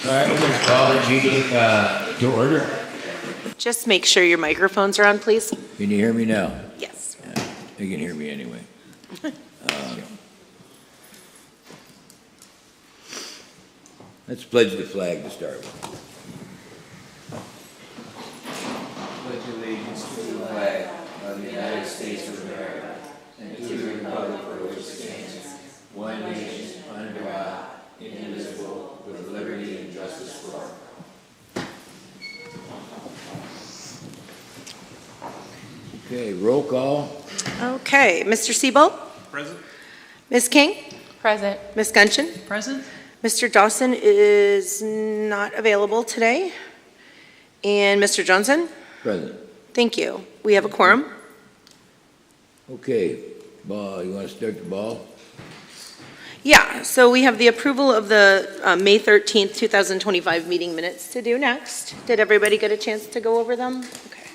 All right, we're going to call the meeting to order. Just make sure your microphones are on, please. Can you hear me now? Yes. Yeah, you can hear me anyway. Let's pledge the flag to start with. Pledge allegiance to the flag of the United States of America and to the republic for which it stands, one nation, under God, indivisible, with liberty and justice for all. Okay, roll call. Okay, Mr. Siebold? Present. Ms. King? Present. Ms. Gunchin? Present. Mr. Dawson is not available today. And Mr. Johnson? Present. Thank you. We have a quorum. Okay, ball, you want to start the ball? Yeah, so we have the approval of the May 13th, 2025 meeting minutes to do next. Did everybody get a chance to go over them? Okay.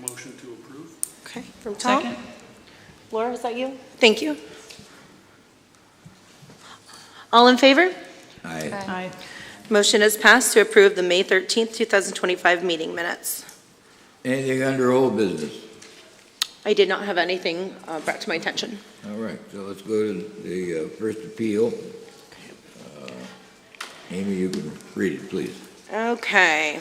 Motion to approve. Okay, from Tom? Second. Laura, is that you? Thank you. All in favor? Aye. Aye. Motion is passed to approve the May 13th, 2025 meeting minutes. Anything under old business? I did not have anything brought to my attention. All right, so let's go to the first appeal. Amy, you can read it, please. Okay.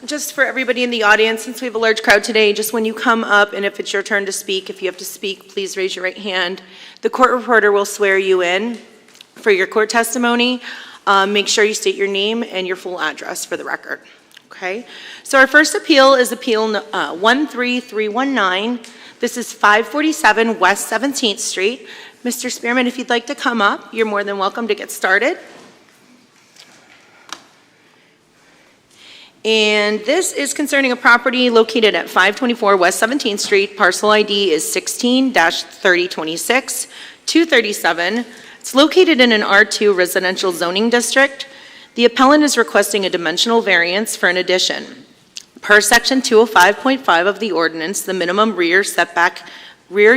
Just for everybody in the audience, since we have a large crowd today, just when you come up and if it's your turn to speak, if you have to speak, please raise your right hand. The court reporter will swear you in for your court testimony. Make sure you state your name and your full address for the record. Okay, so our first appeal is Appeal 13319. This is 547 West 17th Street. Mr. Spearman, if you'd like to come up, you're more than welcome to get started. And this is concerning a property located at 524 West 17th Street. Parcel ID is 16-3026-237. It's located in an R2 residential zoning district. The appellant is requesting a dimensional variance for an addition. Per section 205.5 of the ordinance, the minimum rear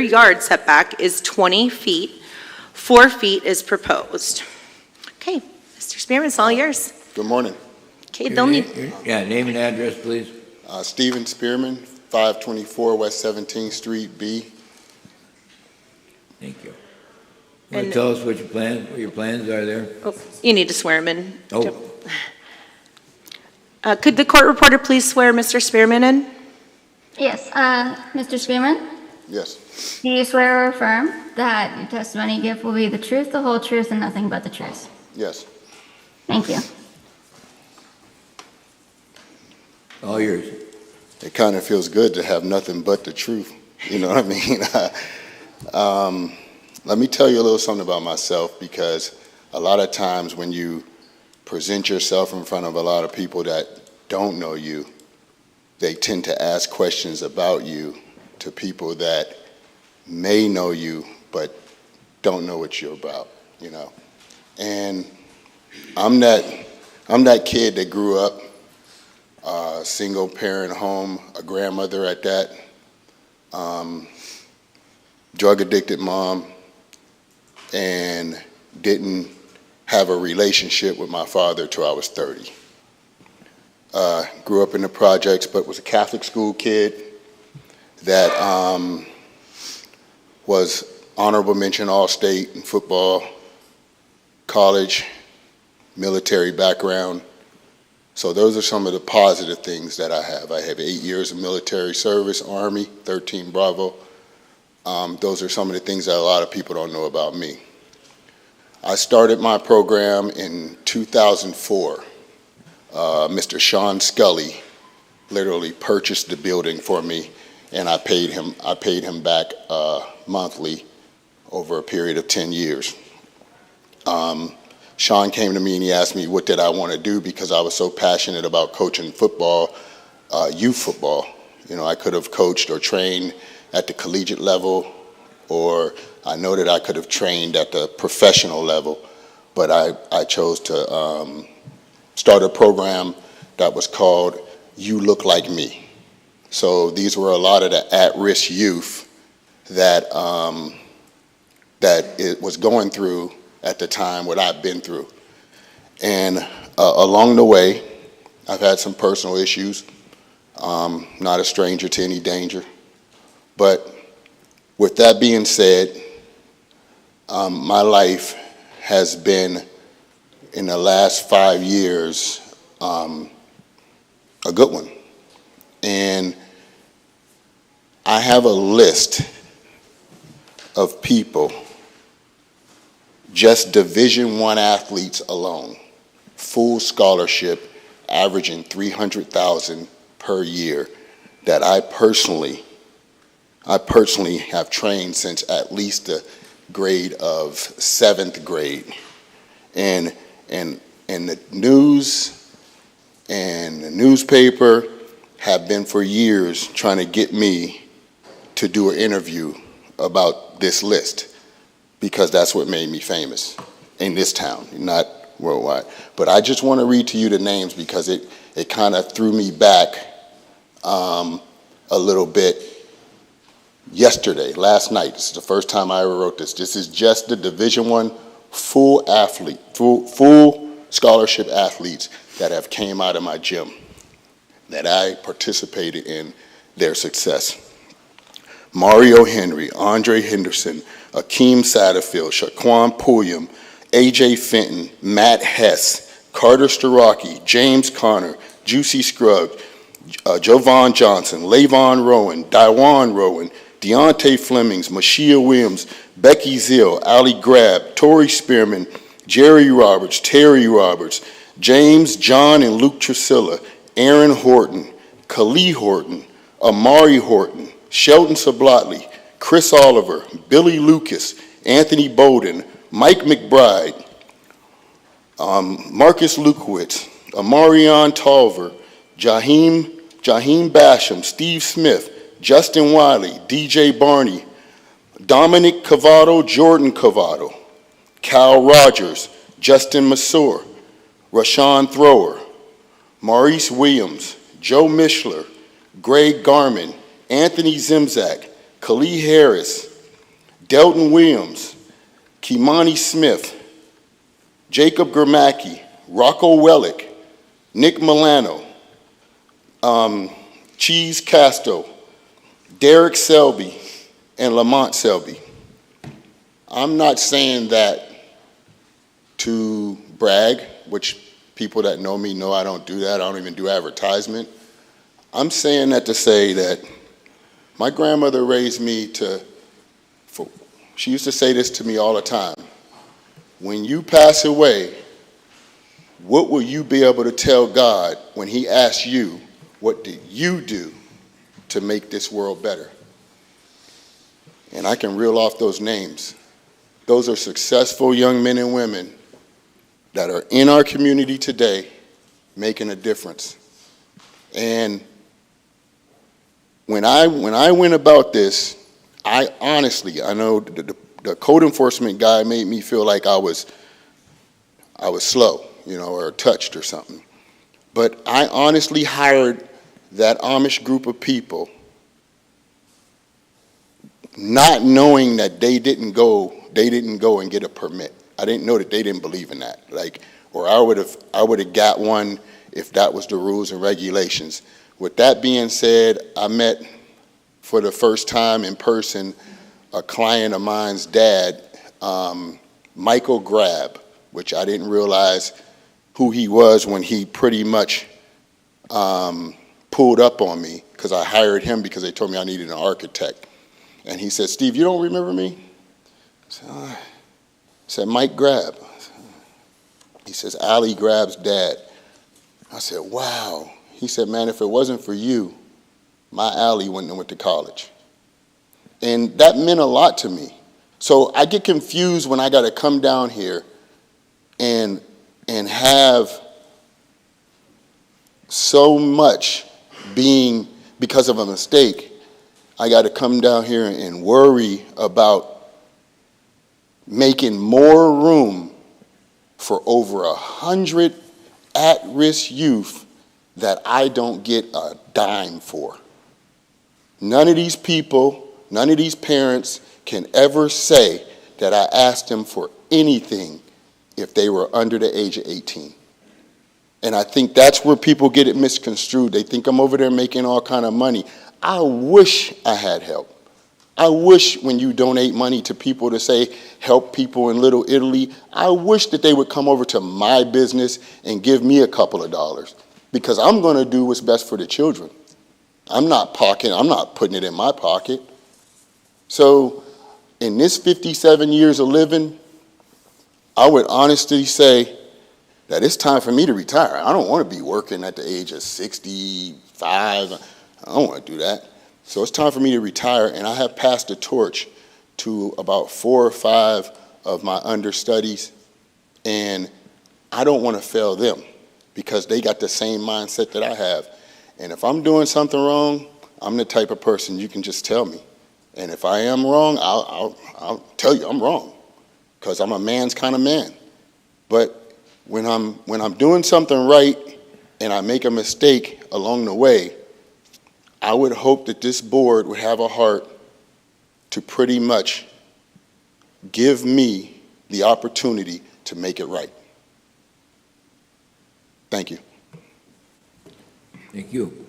yard setback is 20 feet. 4 feet is proposed. Okay, Mr. Spearman, it's all yours. Good morning. Okay, they'll need, Yeah, name and address, please. Stephen Spearman, 524 West 17th Street, B. Thank you. Want And- to tell us what your plans are there? oh, you need to swear him in. Oh. Could the court reporter please swear Mr. Spearman in? Yes, Mr. Spearman, Yes. do you swear or affirm that your testimony you give will be the truth, the whole truth, and nothing but the truth? Yes. Thank you. All yours. It kind of feels good to have nothing but the truth. You know what I mean? Let me tell you a little something about myself, because a lot of times when you present yourself in front of a lot of people that don't know you, they tend to ask questions about you to people that may know you but don't know what you're about, you know. And I'm that kid that grew up single parent home, a grandmother at that, drug addicted mom, and didn't have a relationship with my father till I was 30. Grew up in the projects, but was a Catholic school kid that was honorable mention All-State in football, college, military background. So those are some of the positive things that I have. I have 8 years of military service, Army, 13 Bravo. Those are some of the things that a lot of people don't know about me. I started my program in 2004. Mr. Sean Scully literally purchased the building for me, and I paid him back monthly over a period of 10 years. Sean came to me and he asked me what did I want to do, because I was so passionate about coaching football, youth football. You know, I could have coached or trained at the collegiate level, or I know that I could have trained at the professional level, but I chose to start a program that was called You Look Like Me. So these were a lot of the at-risk youth that that it was going through at the time what I've been through. And along the way, I've had some personal issues. Not a stranger to any danger. But with that being said, my life has been, in the last 5 years, a good one. And I have a list of people, just Division I athletes alone, full scholarship, averaging $300,000 per year, that I personally have trained since at least the grade of 7th grade. And the news and the newspaper have been for years trying to get me to do an interview about this list, because that's what made me famous in this town, not worldwide. But I just want to read to you the names, because it kind of threw me back a little bit yesterday, last night. This is the first time I ever wrote this. This is just the Division I full scholarship athletes that have came out of my gym, that I participated in their success. Mario Henry, Andre Henderson, Akeem Satterfield, Shaquan Pulliam, A.J. Fenton, Matt Hess, Carter Starocki, James Conner, Juicy Scruggs, Jovan Johnson, Lavon Rowan, Daiwan Rowan, Deontay Flemings, Mashia Williams, Becky Zill, Ali Grab, Tori Spearman, Jerry Roberts, Terry Roberts, James, John, and Luke Trisilla, Aaron Horton, Khalil Horton, Amari Horton, Shelton Sablotly, Chris Oliver, Billy Lucas, Anthony Bowden, Mike McBride, Marcus Lukowitz, Amarion Tolver, Jaheim Basham, Steve Smith, Justin Wiley, DJ Barney, Dominic Cavato, Jordan Cavato, Cal Rogers, Justin Masur, Rashawn Thrower, Maurice Williams, Joe Mishler, Greg Garman, Anthony Zimzak, Khalil Harris, Delton Williams, Kimani Smith, Jacob Gramacki, Rocco Wellick, Nick Milano, Cheese Casto, Derek Selby, and Lamont Selby. I'm not saying that to brag, which people that know me know I don't do that. I don't even do advertisement. I'm saying that to say that my grandmother raised me she used to say this to me all the time. When you pass away, what will you be able to tell God when he asks you, what did you do to make this world better? And I can reel off those names. Those are successful young men and women that are in our community today making a difference. And when I went about this, I know the code enforcement guy made me feel like I was slow, or touched or something. But I honestly hired that Amish group of people, not knowing that they didn't go and get a permit. I didn't know that they didn't believe in that. Or I would have got one if that was the rules and regulations. With that being said, I met for the first time in person a client of mine's dad, Michael Grab, which I didn't realize who he was when he pretty much pulled up on me, because I hired him because they told me I needed an architect. And he said, "Steve, you don't remember me?" I said, "Mike Grab." He says, "Ali Grab's dad." I said, "Wow." He said, "Man, if it wasn't for you, my Ali wouldn't have went to college." And that meant a lot to me. So I get confused when I got to come down here and have so much being because of a mistake. I got to come down here and worry about making more room for over 100 at-risk youth that I don't get a dime for. None of these people none of these parents can ever say that I asked them for anything if they were under the age of 18. And I think that's where people get it misconstrued. They think I'm over there making all kind of money. I wish I had help. I wish when you donate money to people to say, help people in Little Italy, I wish that they would come over to my business and give me a couple of dollars, because I'm going to do what's best for the children. I'm not putting it in my pocket. So in this 57 years of living, I would honestly say that it's time for me to retire. I don't want to be working at the age of 65. I don't want to do that. So it's time for me to retire, and I have passed the torch to about 4 or 5 of my understudies, and I don't want to fail them because they got the same mindset that I have. And if I'm doing something wrong, I'm the type of person you can just tell me. And if I am wrong, I'll tell you I'm wrong, because I'm a man's kind of man. But when I'm doing something right and I make a mistake along the way, I would hope that this board would have a heart to pretty much give me the opportunity to make it right. Thank you. Thank you.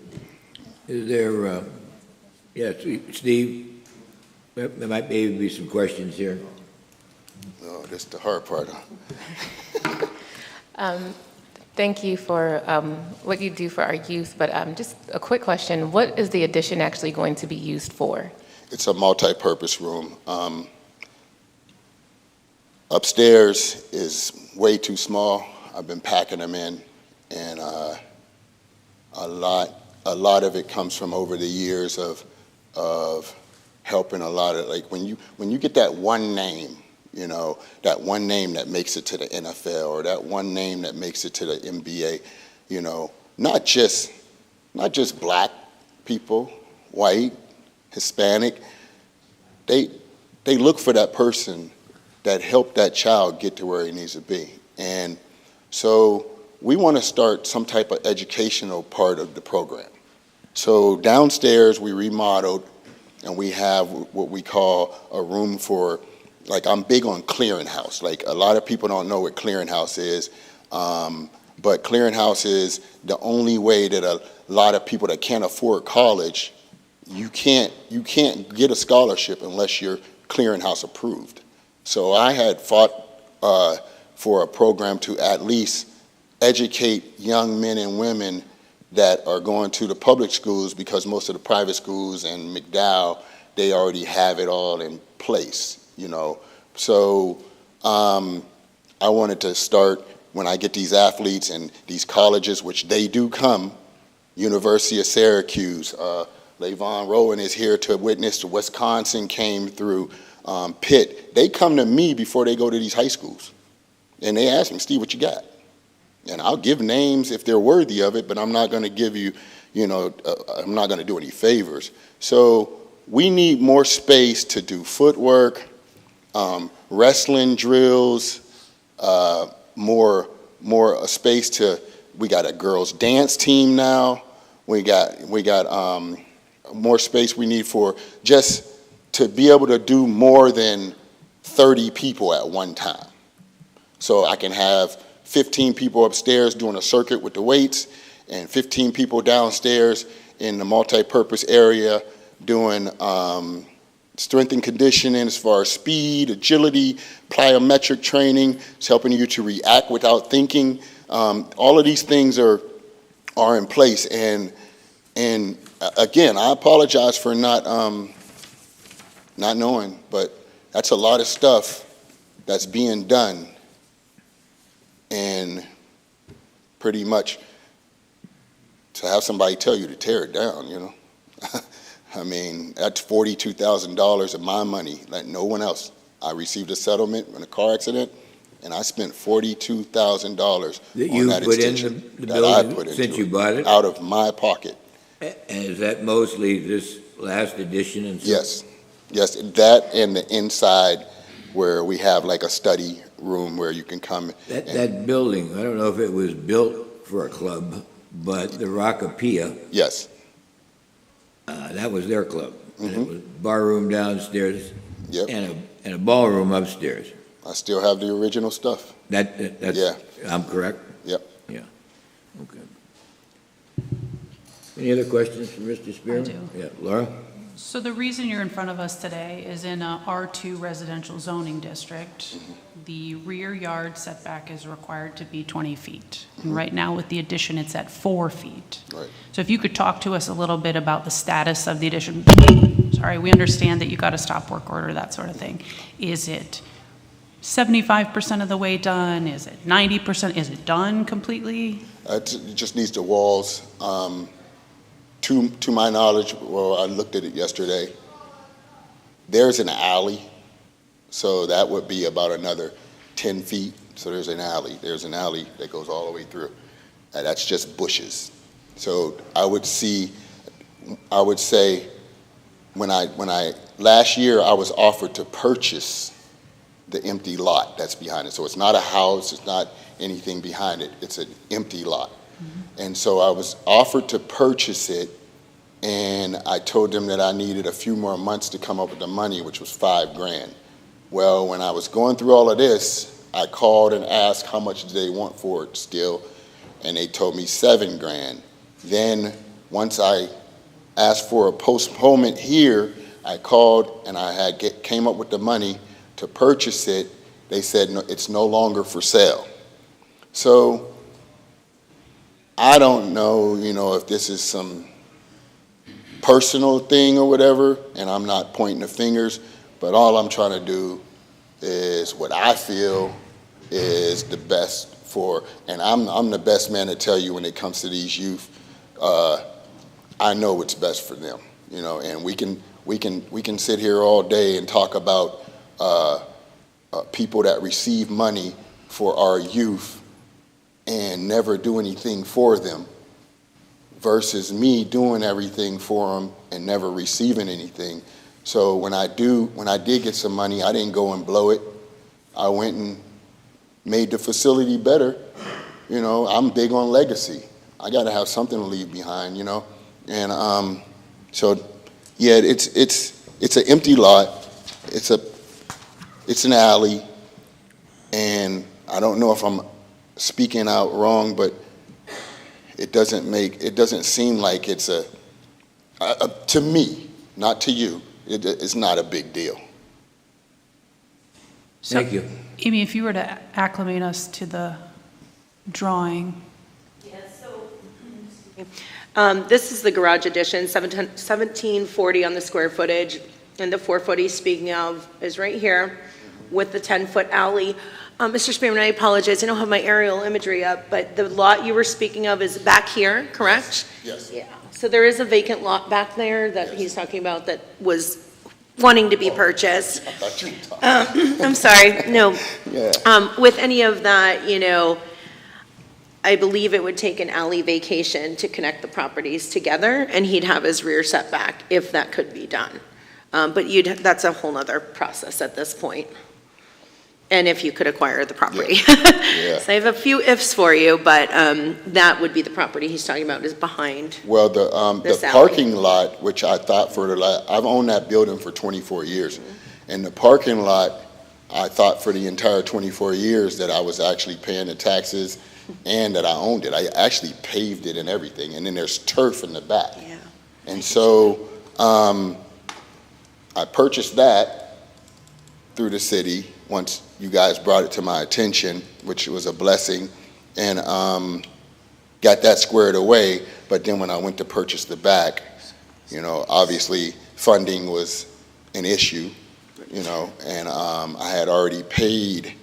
Is there, yes, Steve, there might maybe be some questions here. Oh, that's the hard part. Thank you for what you do for our youth, but just a quick question. What is the addition actually going to be used for? It's a multi-purpose room. Upstairs is way too small. I've been packing them in, and a lot of it comes from over the years of helping a lot of, like, when you get that one name, you know, that one name that makes it to the NFL, or that one name that makes it to the NBA, you know, not just black people, white, Hispanic, they look for that person that helped that child get to where he needs to be. And so we want to start some type of educational part of the program. So downstairs we remodeled, and we have what we call a room for, like, I'm big on clearinghouse. Like, a lot of people don't know what clearinghouse is, but clearinghouse is the only way that a lot of people that can't afford college, you can't get a scholarship unless you're clearinghouse approved. So I had fought for a program to at least educate young men and women that are going to the public schools, because most of the private schools and McDowell, they already have it all in place. You know, so I wanted to start, when I get these athletes and these colleges, which they do come, University of Syracuse, Levon Rowan is here to witness, Wisconsin came through, Pitt, they come to me before they go to these high schools. And they ask me, Steve, what you got? And I'll give names if they're worthy of it, but I'm not going to give you, I'm not going to do any favors. So we need more space to do footwork, wrestling drills, more space to, we got a girls dance team now. We got more space we need for just to be able to do more than 30 people at one time. So I can have 15 people upstairs doing a circuit with the weights, and 15 people downstairs in the multi-purpose area doing strength and conditioning as far as speed, agility, plyometric training. It's helping you to react without thinking. All of these things are in place. And again, I apologize for not knowing, but that's a lot of stuff that's being done. And pretty much to have somebody tell you to tear it down, you know. I mean, that's $42,000 of my money, like no one else. I received a settlement in a car accident, and I spent $42,000 That on you that put in extension the that I building put into since you it, bought it? out of my pocket. And is that mostly this last edition and stuff? Yes, that and the inside where we have like a study room where you can come. That building, I don't know if it was built for a club, but the Rockapia, Yes, that was their club. And it was bar room downstairs Yep. and a ballroom upstairs. I still have the original stuff. That's, Yeah. I'm correct? Yep. Yeah, okay. Any other questions for Mr. Spearman? do. Yeah, Laura? So the reason you're in front of us today is in a R2 residential zoning district. The rear yard setback is required to be 20 feet. And right now with the addition, it's at 4 feet. Right. So if you could talk to us a little bit about the status of the addition. Sorry, we understand that you got a stop work order, that sort of thing. Is it 75% of the way done? Is it 90%? Is it done completely? It just needs the walls. To my knowledge, well, I looked at it yesterday, there's an alley, so that would be about another 10 feet. So there's an alley that goes all the way through. And that's just bushes. So I would say, last year I was offered to purchase the empty lot that's behind it. So it's not a house, it's not anything behind it, it's an empty lot. And so I was offered to purchase it, and I told them that I needed a few more months to come up with the money, which was $5,000. Well, when I was going through all of this, I called and asked how much do they want for it still, and they told me $7,000. Then once I asked for a postponement here, I called and I came up with the money to purchase it. They said no, it's no longer for sale. So I don't know, if this is some personal thing or whatever, and I'm not pointing the fingers, but all I'm trying to do is what I feel is the best for, and I'm the best man to tell you when it comes to these youth. I know what's best for them, and we can sit here all day and talk about people that receive money for our youth and never do anything for them, versus me doing everything for them and never receiving anything. So when I did get some money, I didn't go and blow it. I went and made the facility better. I'm big on legacy. I got to have something to leave behind, And so, yeah, it's an empty lot. It's an alley, and I don't know if I'm speaking out wrong, but it doesn't seem like it's to me, not to you, it's not a big deal. Thank you. Amy, if you were to acclimate us to the drawing. This is the garage addition, 1740 on the square footage, and the 4 foot he's speaking of is right here with the 10-foot alley. Mr. Spearman, I apologize, I don't have my aerial imagery up, but the lot you were speaking of is back here, correct? Yes. Yeah, so there is a vacant lot back there that he's talking about that was wanting to be purchased. I thought you were talking. I'm sorry, no. Yeah. With any of that, I believe it would take an alley vacation to connect the properties together, and he'd have his rear setback if that could be done. But that's a whole nother process at this point. And if you could acquire the property. Yeah. So I have a few ifs for you, but that would be the property he's talking about is behind. Well, the This alley. parking lot, which I thought I've owned that building for 24 years. And the parking lot, I thought for the entire 24 years that I was actually paying the taxes and that I owned it. I actually paved it and everything. And then there's turf in the back. Yeah. And so I purchased that through the city once you guys brought it to my attention, which was a blessing, and got that squared away. But then when I went to purchase the back, obviously funding was an issue, and I had already paid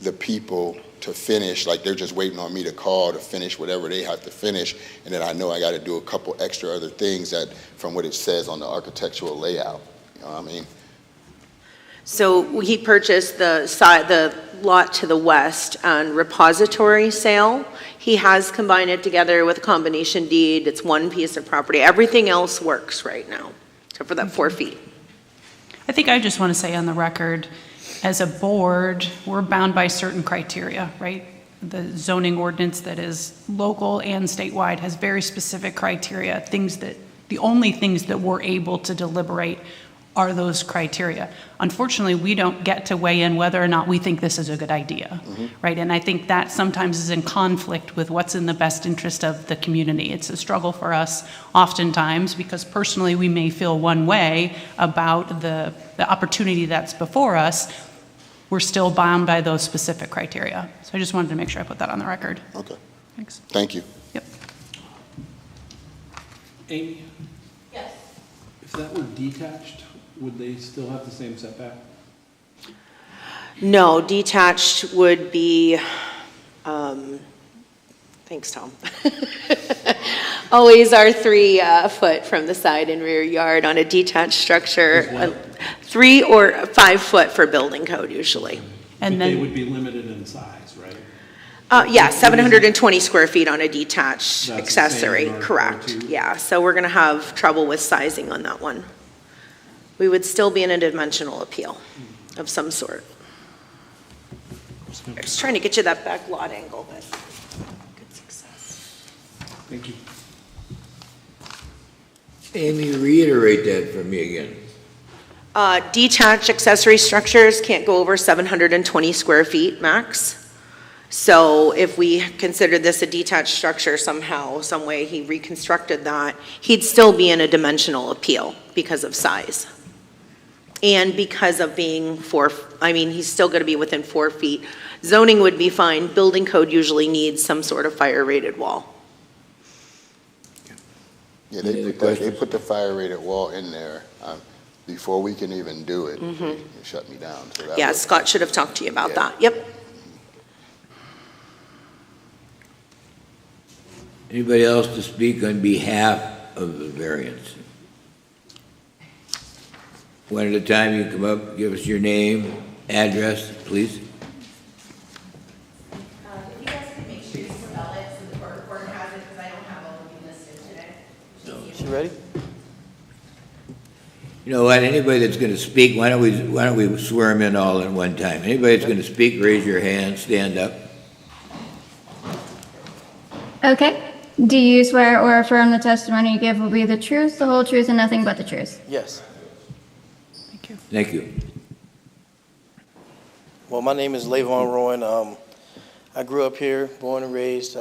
the people to finish, like they're just waiting on me to call to finish whatever they have to finish, and then I know I got to do a couple extra other things that from what it says on the architectural layout. You know what I mean? So he purchased the lot to the west on repository sale. He has combined it together with a combination deed. It's one piece of property. Everything else works right now, except for that 4 feet. I think I just want to say on the record, as a board, we're bound by certain criteria, right? The zoning ordinance that is local and statewide has very specific criteria, things that The only things that we're able to deliberate are those criteria. Unfortunately, we don't get to weigh in whether or not we think this is a good idea, right? And I think that sometimes is in conflict with what's in the best interest of the community. It's a struggle for us oftentimes because personally we may feel one way about the opportunity that's before us. We're still bound by those specific criteria. So I just wanted to make sure I put that on the record. Okay, Thanks. thank you. Yep. Amy? Yes. If that were detached, would they still have the same setback? No, detached would be, thanks, Tom. Always are 3 foot from the side and rear yard on a detached structure. Is what? 3 or 5 foot for building code usually. And But they then, would be limited in size, right? Yeah, 720 square feet on a detached That's the same accessory, in our correct. R2? Yeah, so we're gonna have trouble with sizing on that one. We would still be in a dimensional appeal of some sort. I was trying to get you that back lot angle, but good success. Thank you. Amy, reiterate that for me again. Detached accessory structures can't go over 720 square feet max. So if we consider this a detached structure somehow, some way he reconstructed that, he'd still be in a dimensional appeal because of size. And because of being he's still gonna be within 4 feet. Zoning would be fine, building code usually needs some sort of fire rated wall. Yeah, Any other they questions? put the fire rated wall in there, before we can even do it, they shut me down. So that Yeah, was- Scott should have talked to you about Yeah. that, yep. Anybody else to speak on behalf of the variance? One at a time, you come up, give us your name, address, please. If you guys could make sure you spell it so the court reporter has it, because I don't have all of you listed today. You ready? You know what, anybody that's gonna speak, why don't we swear them in all at one time? Anybody that's gonna speak, raise your hand, stand up. Okay. Do you swear or affirm the testimony you give will be the truth, the whole truth, and nothing but the truth? Yes. thank you. Thank you. Well, my name is Lavon Rowan. I grew up here, born and raised.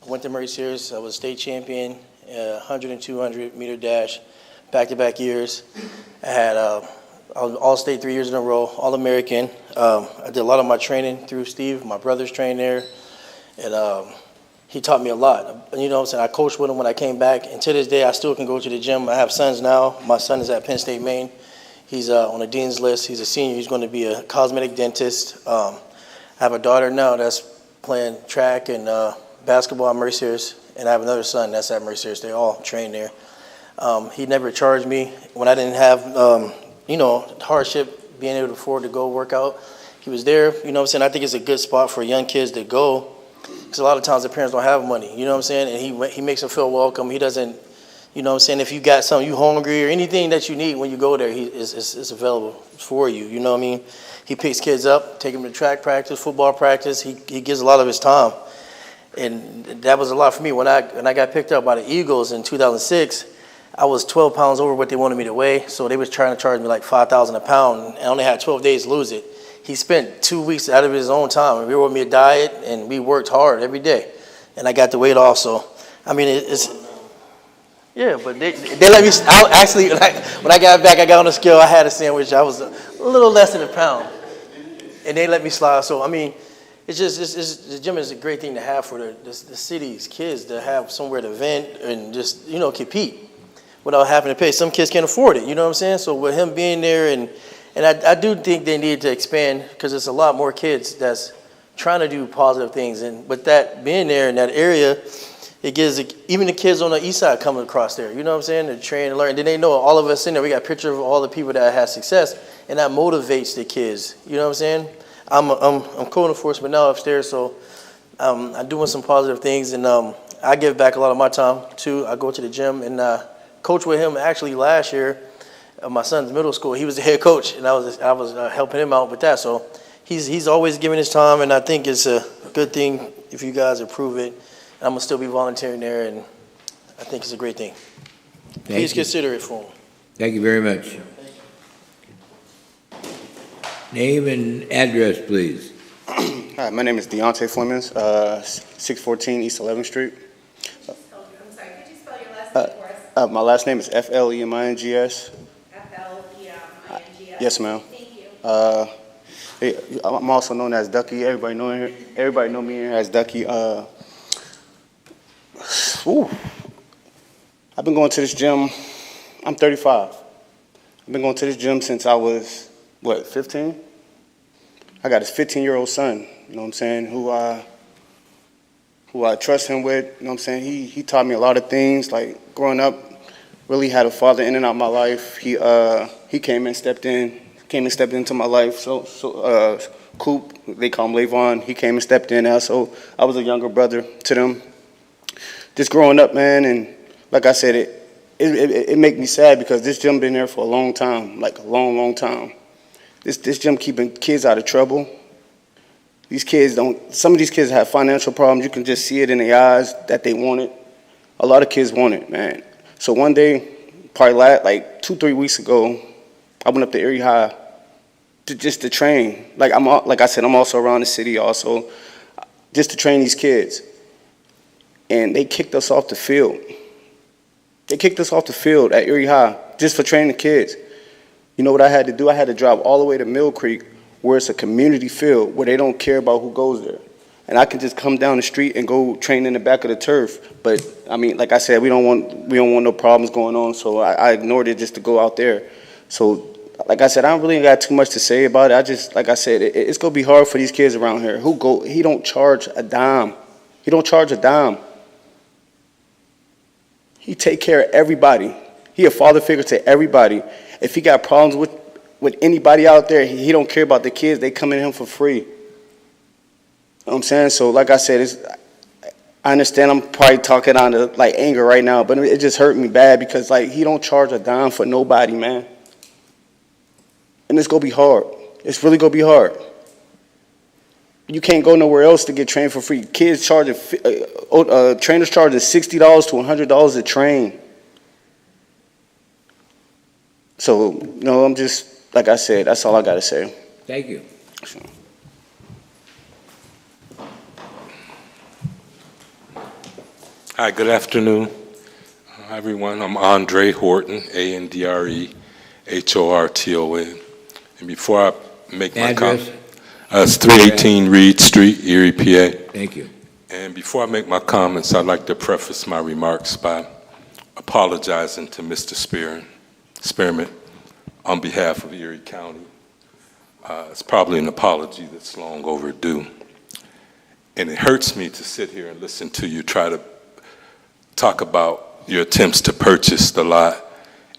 Went to Murray Sears. I was state champion, 100 and 200 meter dash, back-to-back years. I had All-State 3 years in a row, All-American. I did a lot of my training through Steve. My brothers trained there, and he taught me a lot. You know what I'm saying? I coached with him when I came back, and to this day, I still can go to the gym. I have sons now. My son is at Penn State, Maine. He's on the dean's list. He's a senior. He's going to be a cosmetic dentist. I have a daughter now that's playing track and basketball at Murray Sears, and I have another son that's at Murray Sears. They all train there. He never charged me when I didn't have, hardship being able to afford to go work out. He was there. You know what I'm saying? I think it's a good spot for young kids to go, because a lot of times the parents don't have money. You know what I'm saying? And he makes them feel welcome. He doesn't. You know what I'm saying? If you got something, you hungry or anything that you need when you go there, it's available for you. You know what I mean? He picks kids up, take them to track practice, football practice. He gives a lot of his time. And that was a lot for me. When I got picked up by the Eagles in 2006, I was 12 pounds over what they wanted me to weigh. So they was trying to charge me like $5,000 a pound. And I only had 12 days to lose it. He spent 2 weeks out of his own time. He wrote me a diet, and we worked hard every day. And I got the weight off. So, I mean, it's... Yeah, but they let me. When I got back, I got on the scale. I had a sandwich. I was a little less than a pound, and they let me slide. So I mean, the gym is a great thing to have for the city's kids to have somewhere to vent and just compete without having to pay. Some kids can't afford it. You know what I'm saying? So with him being there, and I do think they need to expand, because there's a lot more kids that's trying to do positive things, and with that being there in that area. It gives even the kids on the east side coming across there, you know what I'm saying? To train and learn. Then they know all of us in there. We got pictures of all the people that had success, and that motivates the kids. You know what I'm saying? I'm code enforcement now upstairs, so I'm doing some positive things, and I give back a lot of my time too. I go to the gym and coach with him actually last year. My son's middle school. He was the head coach, and I was helping him out with that. So he's always giving his time, and I think it's a good thing if you guys approve it. I'm going to still be volunteering there, and I think it's a great thing. Please you. consider it for him. Thank you very much. Name and address, please. Hi, my name is Deontay Flemings, 614 East 11th Street. I'm sorry, could you spell your last name for us? My last name is Flemings. Flemings? Yes, ma'am. Thank you. Hey, I'm also known as Ducky. Everybody know me here as Ducky. I've been going to this gym. I'm 35. I've been going to this gym since I was, 15? I got a 15-year-old son, you know what I'm saying, who I trust him with, you know what I'm saying. He taught me a lot of things, like growing up, really had a father in and out of my life. He came and stepped into my life. So Coop, they call him Levon, he came and stepped in. So I was a younger brother to them. Just growing up, man, and like I said, it make me sad because this gym been there for a long time, like a long, long time. This gym keeping kids out of trouble. Some of these kids have financial problems. You can just see it in their eyes that they want it. A lot of kids want it, man. So one day, probably like 2-3 weeks ago, I went up to Erie High just to train. Like I said, I'm also around the city also, just to train these kids. And they kicked us off the field. They kicked us off the field at Erie High just for training the kids. You know what I had to do? I had to drive all the way to Mill Creek, where it's a community field, where they don't care about who goes there. And I can just come down the street and go train in the back of the turf. But I mean, like I said, we don't want no problems going on, so I ignored it just to go out there. So, like I said, I don't really got too much to say about it. Like I said, it's gonna be hard for these kids around here. He don't charge a dime. He don't charge a dime. He take care of everybody. He a father figure to everybody. If he got problems with anybody out there, he don't care about the kids. They come in him for free. You know what I'm saying? So like I said, I understand I'm probably talking on the like anger right now, but it just hurt me bad because like he don't charge a dime for nobody, man. And it's gonna be hard. It's really gonna be hard. You can't go nowhere else to get trained for free. Kids charging, trainers charging $60 to $100 a train. So, no, I'm just, like I said, that's all I got to say. Thank you. Hi, good afternoon, everyone. I'm Andre Horton, Andre Horton. And before I make my comment, it's 318 Reed Street, Erie, PA. Thank you. And before I make my comments, I'd like to preface my remarks by apologizing to Mr. Spearman on behalf of Erie County. It's probably an apology that's long overdue. And it hurts me to sit here and listen to you try to talk about your attempts to purchase the lot.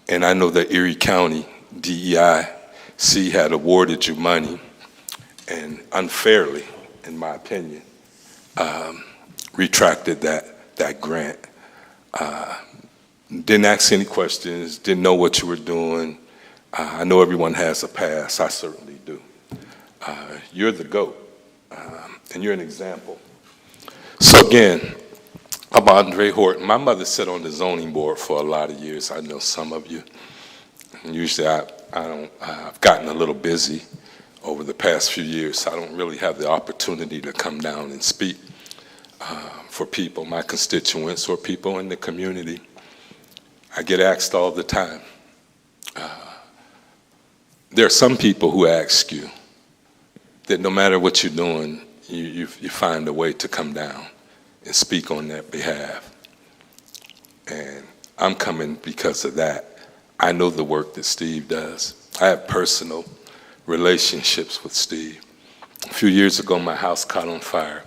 And I know that Erie County DEIC had awarded you money, and unfairly, in my opinion, retracted that grant. Didn't ask any questions, didn't know what you were doing. I know everyone has a past, I certainly do. You're the GOAT, and you're an example. So again, I'm Andre Horton. My mother sat on the zoning board for a lot of years. I know some of you. And usually I've gotten a little busy over the past few years, so I don't really have the opportunity to come down and speak for people, my constituents or people in the community. I get asked all the time. There are some people who ask you that no matter what you're doing, you find a way to come down and speak on their behalf. And I'm coming because of that. I know the work that Steve does. I have personal relationships with Steve. A few years ago, my house caught on fire.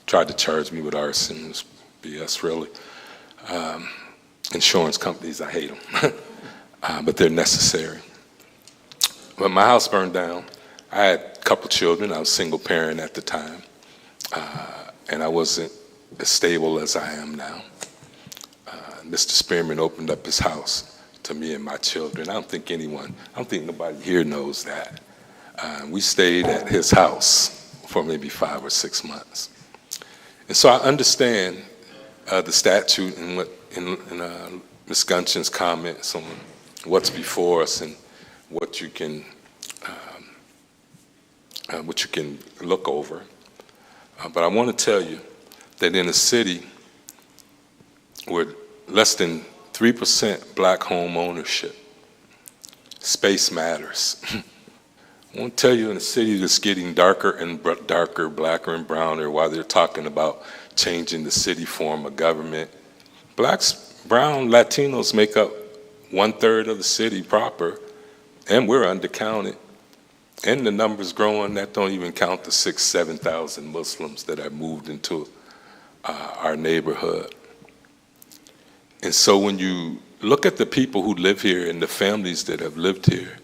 Tried to charge me with arson. It was BS, really. Insurance companies, I hate them, but they're necessary. When my house burned down, I had a couple children. I was a single parent at the time, and I wasn't as stable as I am now. Mr. Spearman opened up his house to me and my children. I don't think nobody here knows that. We stayed at his house for maybe 5 or 6 months. And so I understand the statute and what in Ms. Gunchin's comments on what's before us and what you can look over. But I want to tell you that in a city with less than 3% black home ownership, space matters. I want to tell you in a city that's getting darker and darker, blacker and browner, while they're talking about changing the city form of government, blacks, brown, Latinos make up 1/3 of the city proper, and we're undercounted. And the numbers growing, that don't even count the 6,000, 7,000 Muslims that have moved into our neighborhood. And so when you look at the people who live here and the families that have lived here,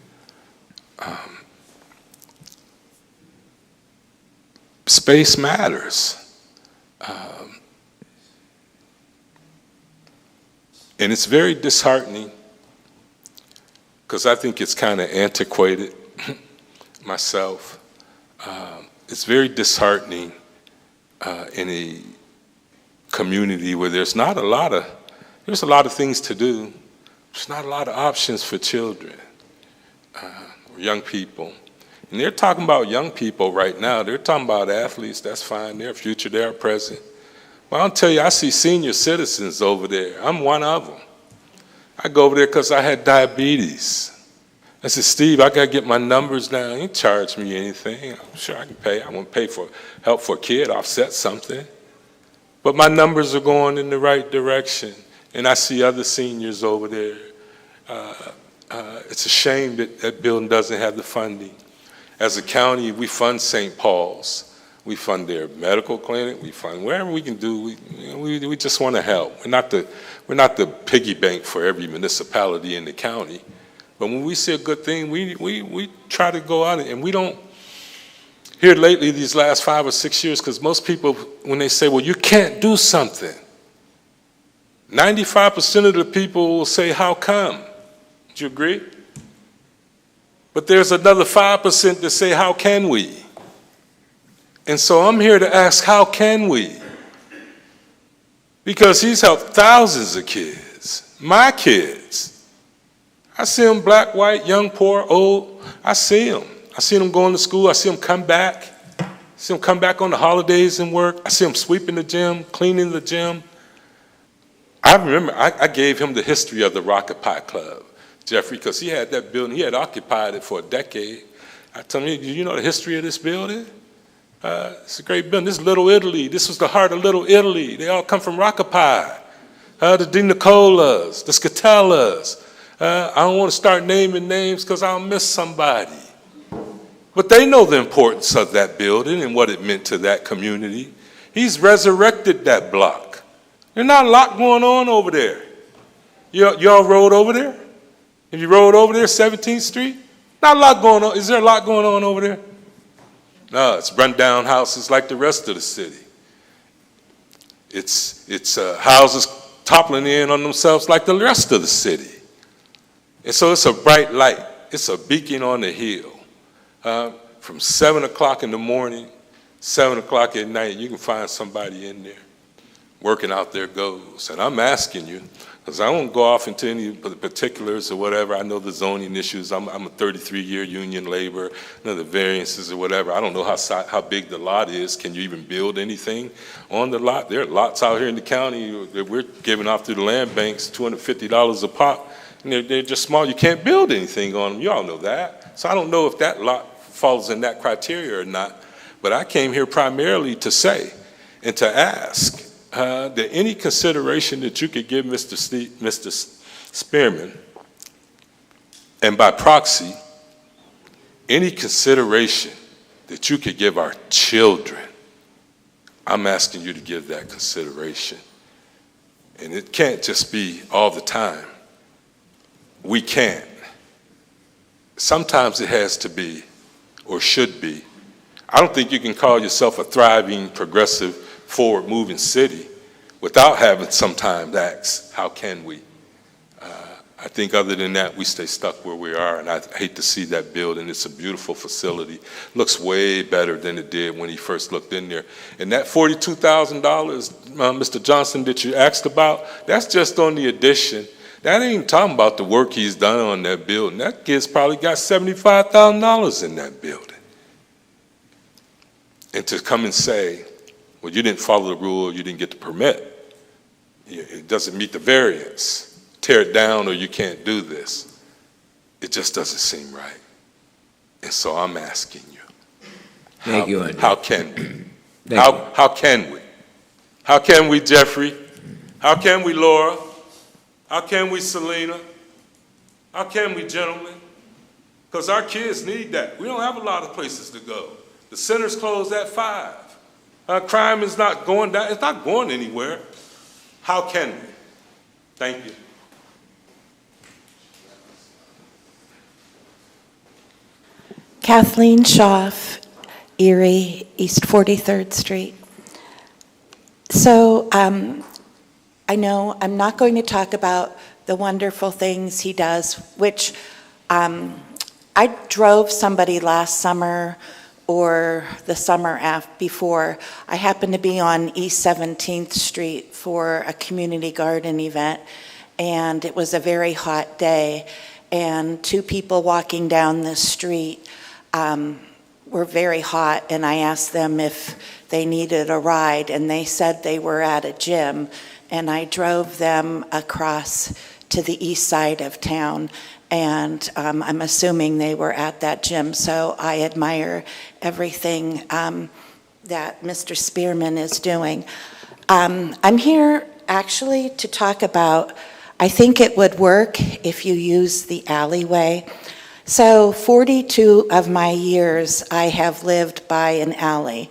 space matters. And it's very disheartening, because I think it's kind of antiquated myself. It's very disheartening in a community where there's a lot of things to do. There's not a lot of options for children or young people. And they're talking about young people right now. They're talking about athletes. That's fine. They're future. They're present. Well, I'll tell you, I see senior citizens over there. I'm one of them. I go over there because I had diabetes. I said, Steve, I got to get my numbers down. You charge me anything. I'm sure I can pay. I want to pay for help for a kid, offset something. But my numbers are going in the right direction. And I see other seniors over there. It's a shame that that building doesn't have the funding. As a county, we fund St. Paul's. We fund their medical clinic. We fund wherever we can do. We just want to help. We're not the piggy bank for every municipality in the county. But when we see a good thing, we try to go out, and we don't hear lately these last 5 or 6 years, because most people, when they say, well, you can't do something, 95% of the people will say, how come? Do you agree? But there's another 5% that say, how can we? And so I'm here to ask, how can we? Because he's helped thousands of kids, my kids. I see them black, white, young, poor, old. I see them. I see them going to school. I see them come back. I see them come back on the holidays and work. I see them sweeping the gym, cleaning the gym. I remember I gave him the history of the Rocket Pie Club, Jeffrey, because he had that building. He had occupied it for a decade. I told him, do you know the history of this building? It's a great building. This is Little Italy. This was the heart of Little Italy. They all come from Rocket Pie. The Di Nicolas, the Scatellas. I don't want to start naming names because I'll miss somebody. But they know the importance of that building and what it meant to that community. He's resurrected that block. There's not a lot going on over there. Y'all rode over there? Have you rode over there, 17th Street? Not a lot going on. Is there a lot going on over there? No, it's run-down houses like the rest of the city. It's houses toppling in on themselves like the rest of the city. And so it's a bright light. It's a beacon on the hill. From 7 o'clock in the morning, 7 o'clock at night, you can find somebody in there working out their goals. And I'm asking you, because I won't go off into any particulars or whatever. I know the zoning issues. I'm a 33-year union laborer. None of the variances or whatever. I don't know how big the lot is. Can you even build anything on the lot? There are lots out here in the county that we're giving off through the land banks, $250 a pop. And they're just small. You can't build anything on them. You all know that. So I don't know if that lot falls in that criteria or not. But I came here primarily to say and to ask that any consideration that you could give Mr. Spearman, and by proxy, any consideration that you could give our children, I'm asking you to give that consideration. And it can't just be all the time. We can't. Sometimes it has to be, or should be. I don't think you can call yourself a thriving, progressive, forward-moving city without having sometimes ask, how can we? I think other than that, we stay stuck where we are, and I hate to see that building. It's a beautiful facility. Looks way better than it did when he first looked in there. And that $42,000, Mr. Johnson, that you asked about, that's just on the addition. That ain't talking about the work he's done on that building. That kid's probably got $75,000 in that building. And to come and say, well, you didn't follow the rule, you didn't get the permit, it doesn't meet the variance, tear it down or you can't do this. It just doesn't seem right. And so I'm asking you. Thank you, Andre. How can we? Thank you. How can we? How can we, Jeffrey? How can we, Laura? How can we, Selena? How can we, gentlemen? Because our kids need that. We don't have a lot of places to go. The center's closed at 5. Crime is not going down. It's not going anywhere. How can we? Thank you. Kathleen Schaff, Erie, East 43rd Street. So I know I'm not going to talk about the wonderful things he does, which I drove somebody last summer or the summer before. I happened to be on East 17th Street for a community garden event, and it was a very hot day, and 2 people walking down the street were very hot, and I asked them if they needed a ride, and they said they were at a gym, and I drove them across to the east side of town, and I'm assuming they were at that gym, so I admire everything that Mr. Spearman is doing. I'm here actually to talk about, I think it would work if you use the alleyway. So 42 of my years I have lived by an alley,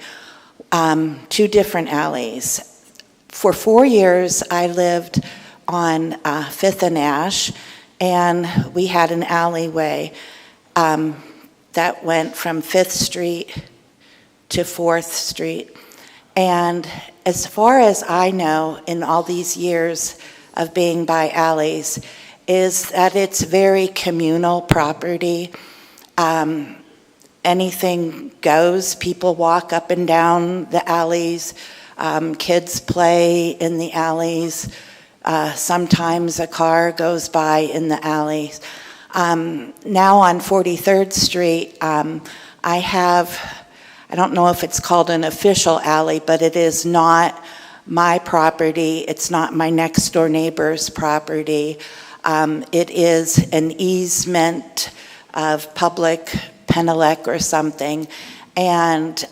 2 different alleys. For 4 years I lived on 5th and Ash, and we had an alleyway that went from 5th Street to 4th Street. And as far as I know, in all these years of being by alleys, is that it's very communal property. Anything goes. People walk up and down the alleys. Kids play in the alleys. Sometimes a car goes by in the alleys. Now on 43rd Street, I don't know if it's called an official alley, but it is not my property. It's not my next door neighbor's property. It is an easement of public Penelec or something, and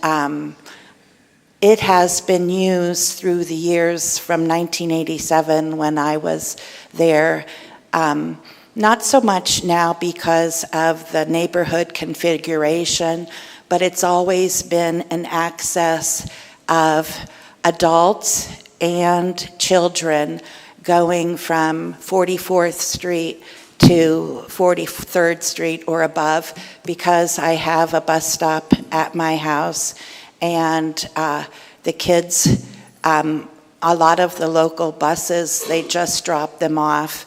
it has been used through the years from 1987 when I was there. Not so much now because of the neighborhood configuration, but it's always been an access of adults and children going from 44th Street to 43rd Street or above, because I have a bus stop at my house, and the kids, a lot of the local buses, they just drop them off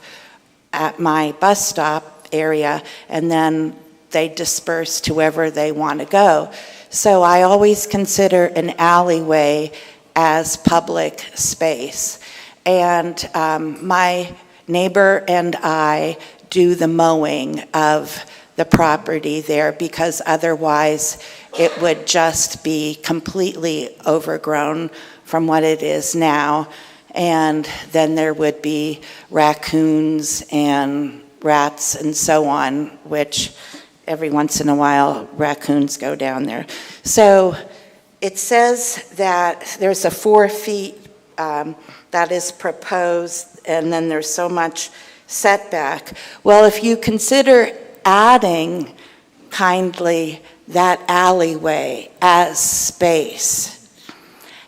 at my bus stop area, and then they disperse to wherever they want to go. So I always consider an alleyway as public space. And my neighbor and I do the mowing of the property there, because otherwise it would just be completely overgrown from what it is now. And then there would be raccoons and rats and so on, which every once in a while raccoons go down there. So it says that there's a 4 feet that is proposed, and then there's so much setback. Well, if you consider adding kindly that alleyway as space,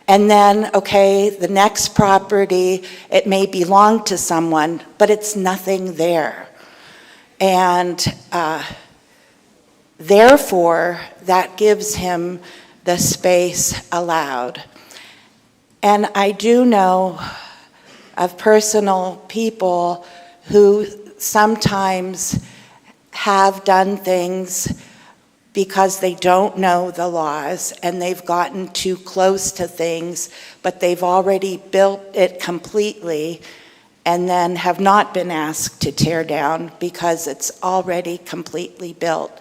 and then, okay, the next property, it may belong to someone, but it's nothing there. And therefore, that gives him the space allowed. And I do know of personal people who sometimes have done things because they don't know the laws and they've gotten too close to things, but they've already built it completely, and then have not been asked to tear down because it's already completely built.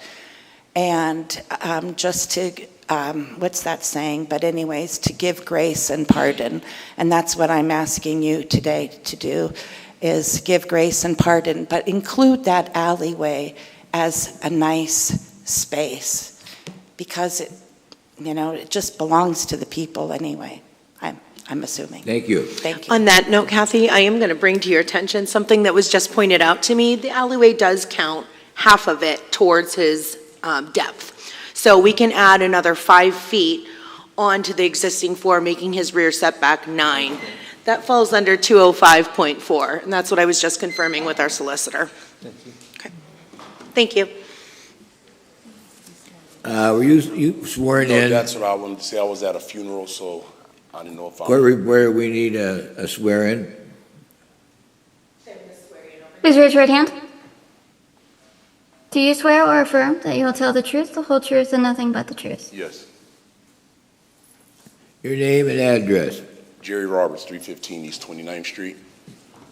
And just to, what's that saying? But anyways, to give grace and pardon. And that's what I'm asking you today to do, is give grace and pardon, but include that alleyway as a nice space, because it just belongs to the people anyway, I'm assuming. Thank you. Thank you. On that note, Kathy, I am going to bring to your attention something that was just pointed out to me. The alleyway does count half of it towards his depth. So we can add another 5 feet onto the existing 4, making his rear setback 9. That falls under 205.4, and that's what I was just confirming with our solicitor. Okay. Thank you. Were you sworn No, in? that's what I wanted to say. I was at a funeral, so I didn't know if Where we need a swear in? Please raise your right hand. Do you swear or affirm that you will tell the truth, the whole truth, and nothing but the truth? Yes. Your name and address. Jerry Roberts, 315 East 29th Street.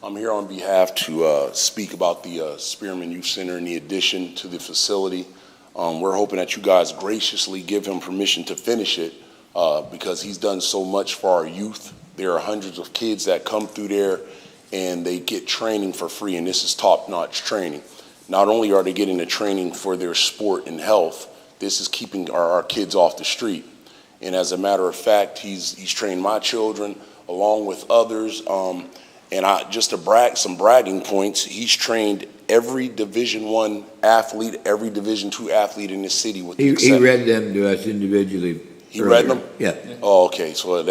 I'm here on behalf to speak about the Spearman Youth Center and the addition to the facility. We're hoping that you guys graciously give him permission to finish it because he's done so much for our youth. There are hundreds of kids that come through there and they get training for free, and this is top-notch training. Not only are they getting the training for their sport and health, this is keeping our kids off the street. And as a matter of fact, he's trained my children along with others. And just to brag, some bragging points, he's trained every Division I athlete, every Division II athlete in this city. With He read them to us individually. He read them? Yeah. Oh, okay, so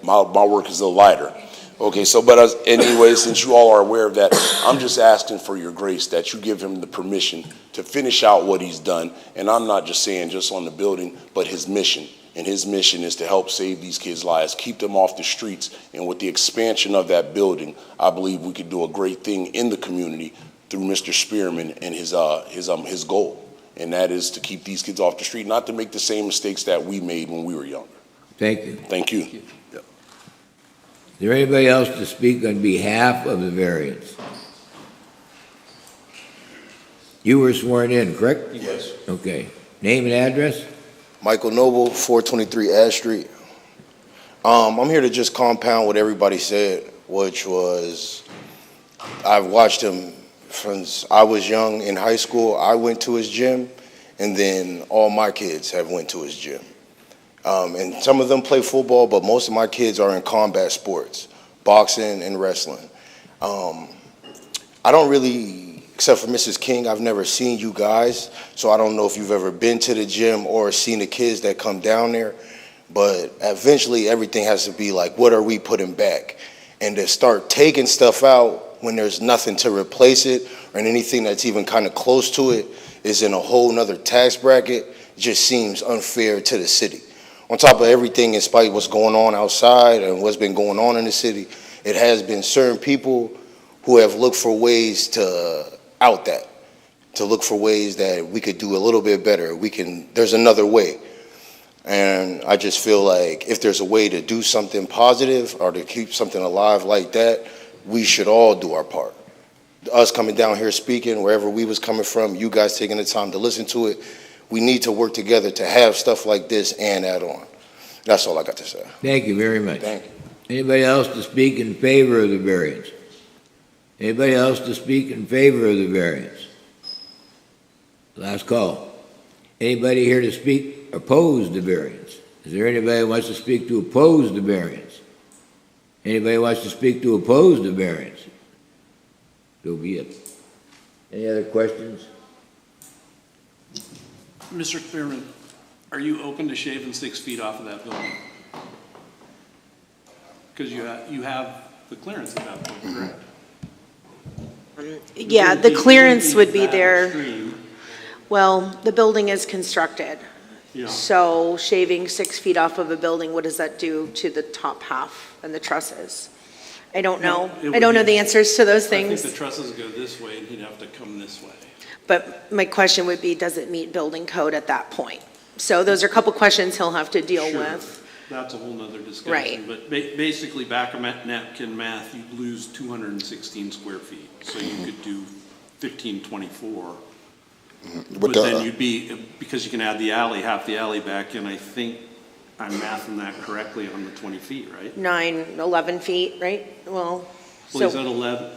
my work is a little lighter. Okay, so anyway, since you all are aware of that, I'm just asking for your grace that you give him the permission to finish out what he's done. And I'm not just saying just on the building, but his mission. And his mission is to help save these kids' lives, keep them off the streets. And with the expansion of that building, I believe we could do a great thing in the community through Mr. Spearman and his goal. And that is to keep these kids off the street, not to make the same mistakes that we made when we were younger. Thank you. Thank you. Is there anybody else to speak on behalf of the variance? You were sworn in, correct? Yes. Okay. Name and address? Michael Noble, 423 Ash Street. I'm here to just compound what everybody said, which was I've watched him since I was young in high school. I went to his gym, and then all my kids have went to his gym. And some of them play football, but most of my kids are in combat sports, boxing and wrestling. I don't really, except for Mrs. King, I've never seen you guys, so I don't know if you've ever been to the gym or seen the kids that come down there. But eventually everything has to be like, what are we putting back? And to start taking stuff out when there's nothing to replace it, or anything that's even kind of close to it is in a whole nother tax bracket, just seems unfair to the city. On top of everything, in spite of what's going on outside and what's been going on in the city, it has been certain people who have looked for ways to out that, to look for ways that we could do a little bit better. There's another way. And I just feel like if there's a way to do something positive or to keep something alive like that, we should all do our part. Us coming down here speaking, wherever we was coming from, you guys taking the time to listen to it, we need to work together to have stuff like this and add on. That's all I got to say. Thank you very much. Thank you. Anybody else to speak in favor of the variance? Anybody else to speak in favor of the variance? Last call. Anybody here to speak opposed the variance? Is there anybody who wants to speak to oppose the variance? Anybody who wants to speak to oppose the variance? So be it. Any other questions? Mr. Spearman, are you open to shaving 6 feet off of that building? Because you have the clearance at that point, correct? Yeah, the clearance would be there. Well, the building is constructed. Yeah. So shaving 6 feet off of a building, what does that do to the top half and the trusses? I don't know. I don't know the answers to those I things. think the trusses go this way and he'd have to come this way. But my question would be, does it meet building code at that point? So those are a couple questions he'll have to deal with. that's a whole nother discussion. Right. But basically, back of napkin math, you'd lose 216 square feet. So you could do 1524. But then you'd be, because you can add the alley, half the alley back in, I think I'm mathing that correctly on the 20 feet, right? 11 feet, right? Well, Well, he's at 11.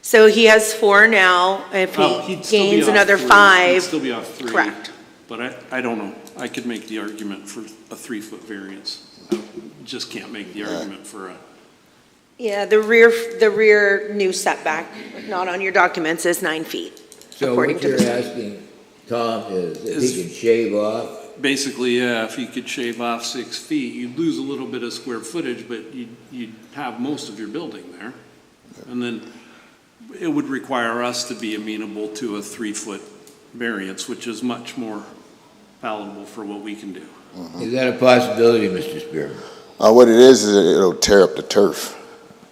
so he has 4 now. If Oh, he he'd still be gains off another 3. 5. He'd still be off 3. Correct. But I don't know. I could make the argument for a 3-foot variance. I just can't make the argument for a, Yeah, the rear new setback, not on your documents, is 9 feet. So according what to you're the- asking, Tom, is if he can shave off, basically, yeah, if you could shave off 6 feet, you'd lose a little bit of square footage, but you'd have most of your building there. And then it would require us to be amenable to a 3-foot variance, which is much more palatable for what we can do. is that a possibility, Mr. Spearman? What it is it'll tear up the turf.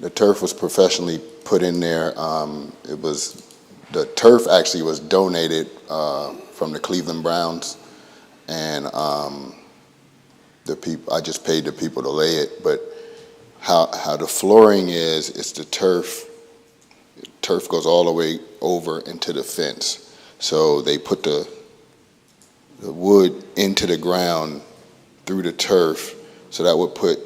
The turf was professionally put in there. The turf actually was donated from the Cleveland Browns, and I just paid the people to lay it. But how the flooring is, it's the turf. Turf goes all the way over into the fence. So they put the wood into the ground through the turf, so that would put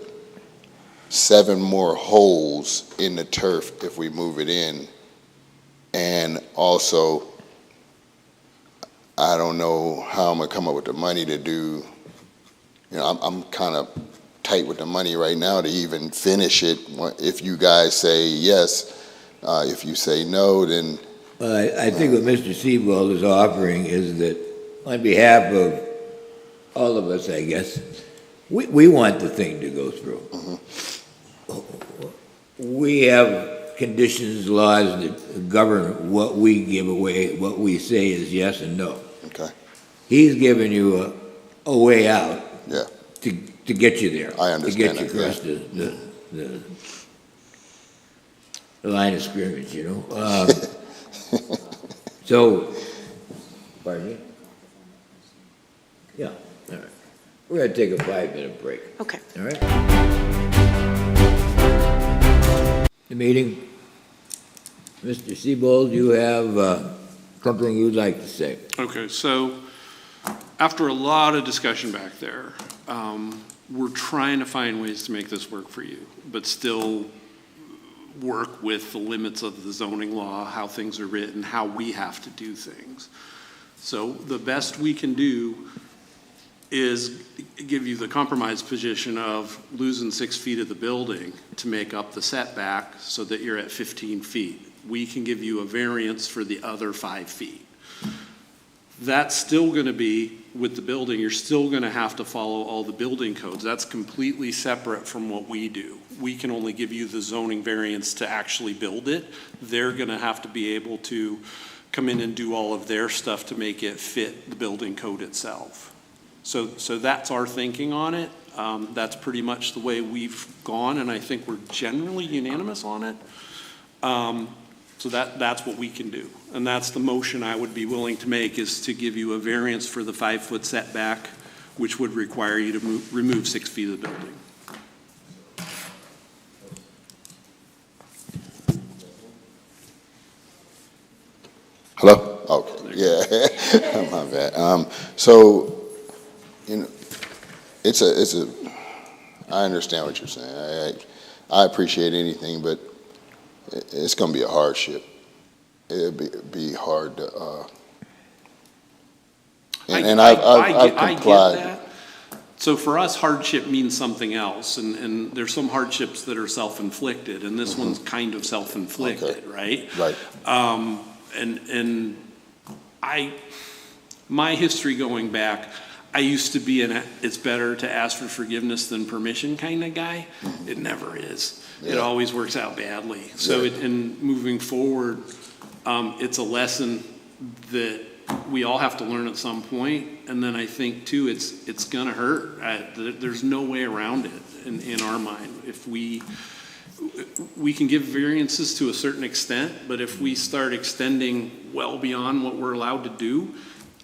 7 more holes in the turf if we move it in. And also, I don't know how I'm gonna come up with the money to do, I'm kind of tight with the money right now to even finish it. If you guys say yes, if you say no, then. I think what Mr. Seabold is offering is that on behalf of all of us, I guess, we want the thing to go through. We have conditions, laws that govern what we give away, what we say is yes and no. Okay. He's giving you a way out. Yeah. To get you there. I understand To get you that, across the line of scrimmage, So, pardon me? Yeah, all right. We're gonna take a 5-minute break, Okay. all right? The meeting. Mr. Seabold, you have something you'd like to say? Okay, so after a lot of discussion back there, we're trying to find ways to make this work for you, but still work with the limits of the zoning law, how things are written, how we have to do things. So the best we can do is give you the compromise position of losing 6 feet of the building to make up the setback so that you're at 15 feet. We can give you a variance for the other 5 feet. That's still going to be, with the building, you're still going to have to follow all the building codes. That's completely separate from what we do. We can only give you the zoning variance to actually build it. They're going to have to be able to come in and do all of their stuff to make it fit the building code itself. So that's our thinking on it. That's pretty much the way we've gone, and I think we're generally unanimous on it. So that's what we can do. And that's the motion I would be willing to make, is to give you a variance for the 5-foot setback, which would require you to remove 6 feet of the building. Hello? Okay, yeah, my bad. So, I understand what you're saying. I appreciate anything, but it's going to be a hardship. It'd be hard to, and I've complied. Get that. So for us, hardship means something else, and there's some hardships that are self-inflicted, and this one's kind of self-inflicted, right? Right. And my history going back, I used to be it's better to ask for forgiveness than permission kind of guy. It never is. It always works out badly. So in moving forward, it's a lesson that we all have to learn at some point. And then I think too, it's gonna hurt. There's no way around it in our mind. If we can give variances to a certain extent, but if we start extending well beyond what we're allowed to do,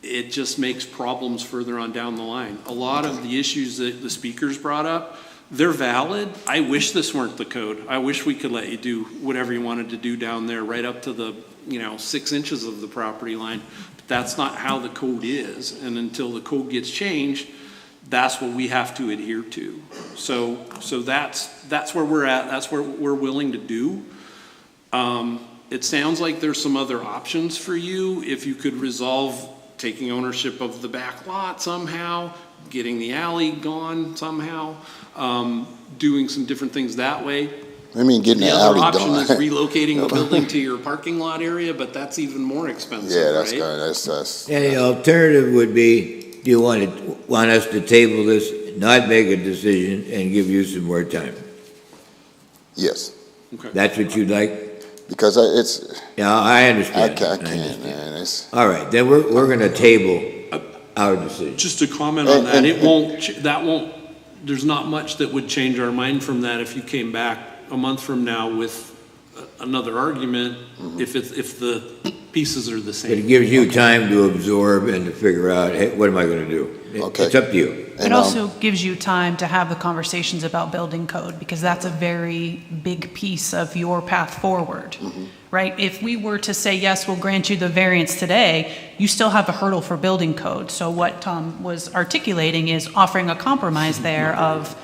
it just makes problems further on down the line. A lot of the issues that the speakers brought up, they're valid. I wish this weren't the code. I wish we could let you do whatever you wanted to do down there, right up to the, 6 inches of the property line. But that's not how the code is. And until the code gets changed, that's what we have to adhere to. So that's where we're at. That's what we're willing to do. It sounds like there's some other options for you. If you could resolve taking ownership of the back lot somehow, getting the alley gone somehow, doing some different things that way. I mean, getting the alley other option gone. is relocating the building to your parking lot area, but that's even more expensive, Yeah, that's right? good. That's. Yeah, the alternative would be, do you want us to table this, not make a decision, and give you some more time? Yes, Okay. That's what you'd like? because it's, Yeah, I understand. I I can't, understand. man. It's, All right, then we're gonna table our decision. Just to comment on that, it won't, there's not much that would change our mind from that if you came back a month from now with another argument, if the pieces are the But it same. gives you time to absorb and to figure out, hey, what am I gonna do? Okay. It's up to you. It And, also gives you time to have the conversations about building code, because that's a very big piece of your path forward, right? If we were to say, yes, we'll grant you the variance today, you still have a hurdle for building code. So what Tom was articulating is offering a compromise there of,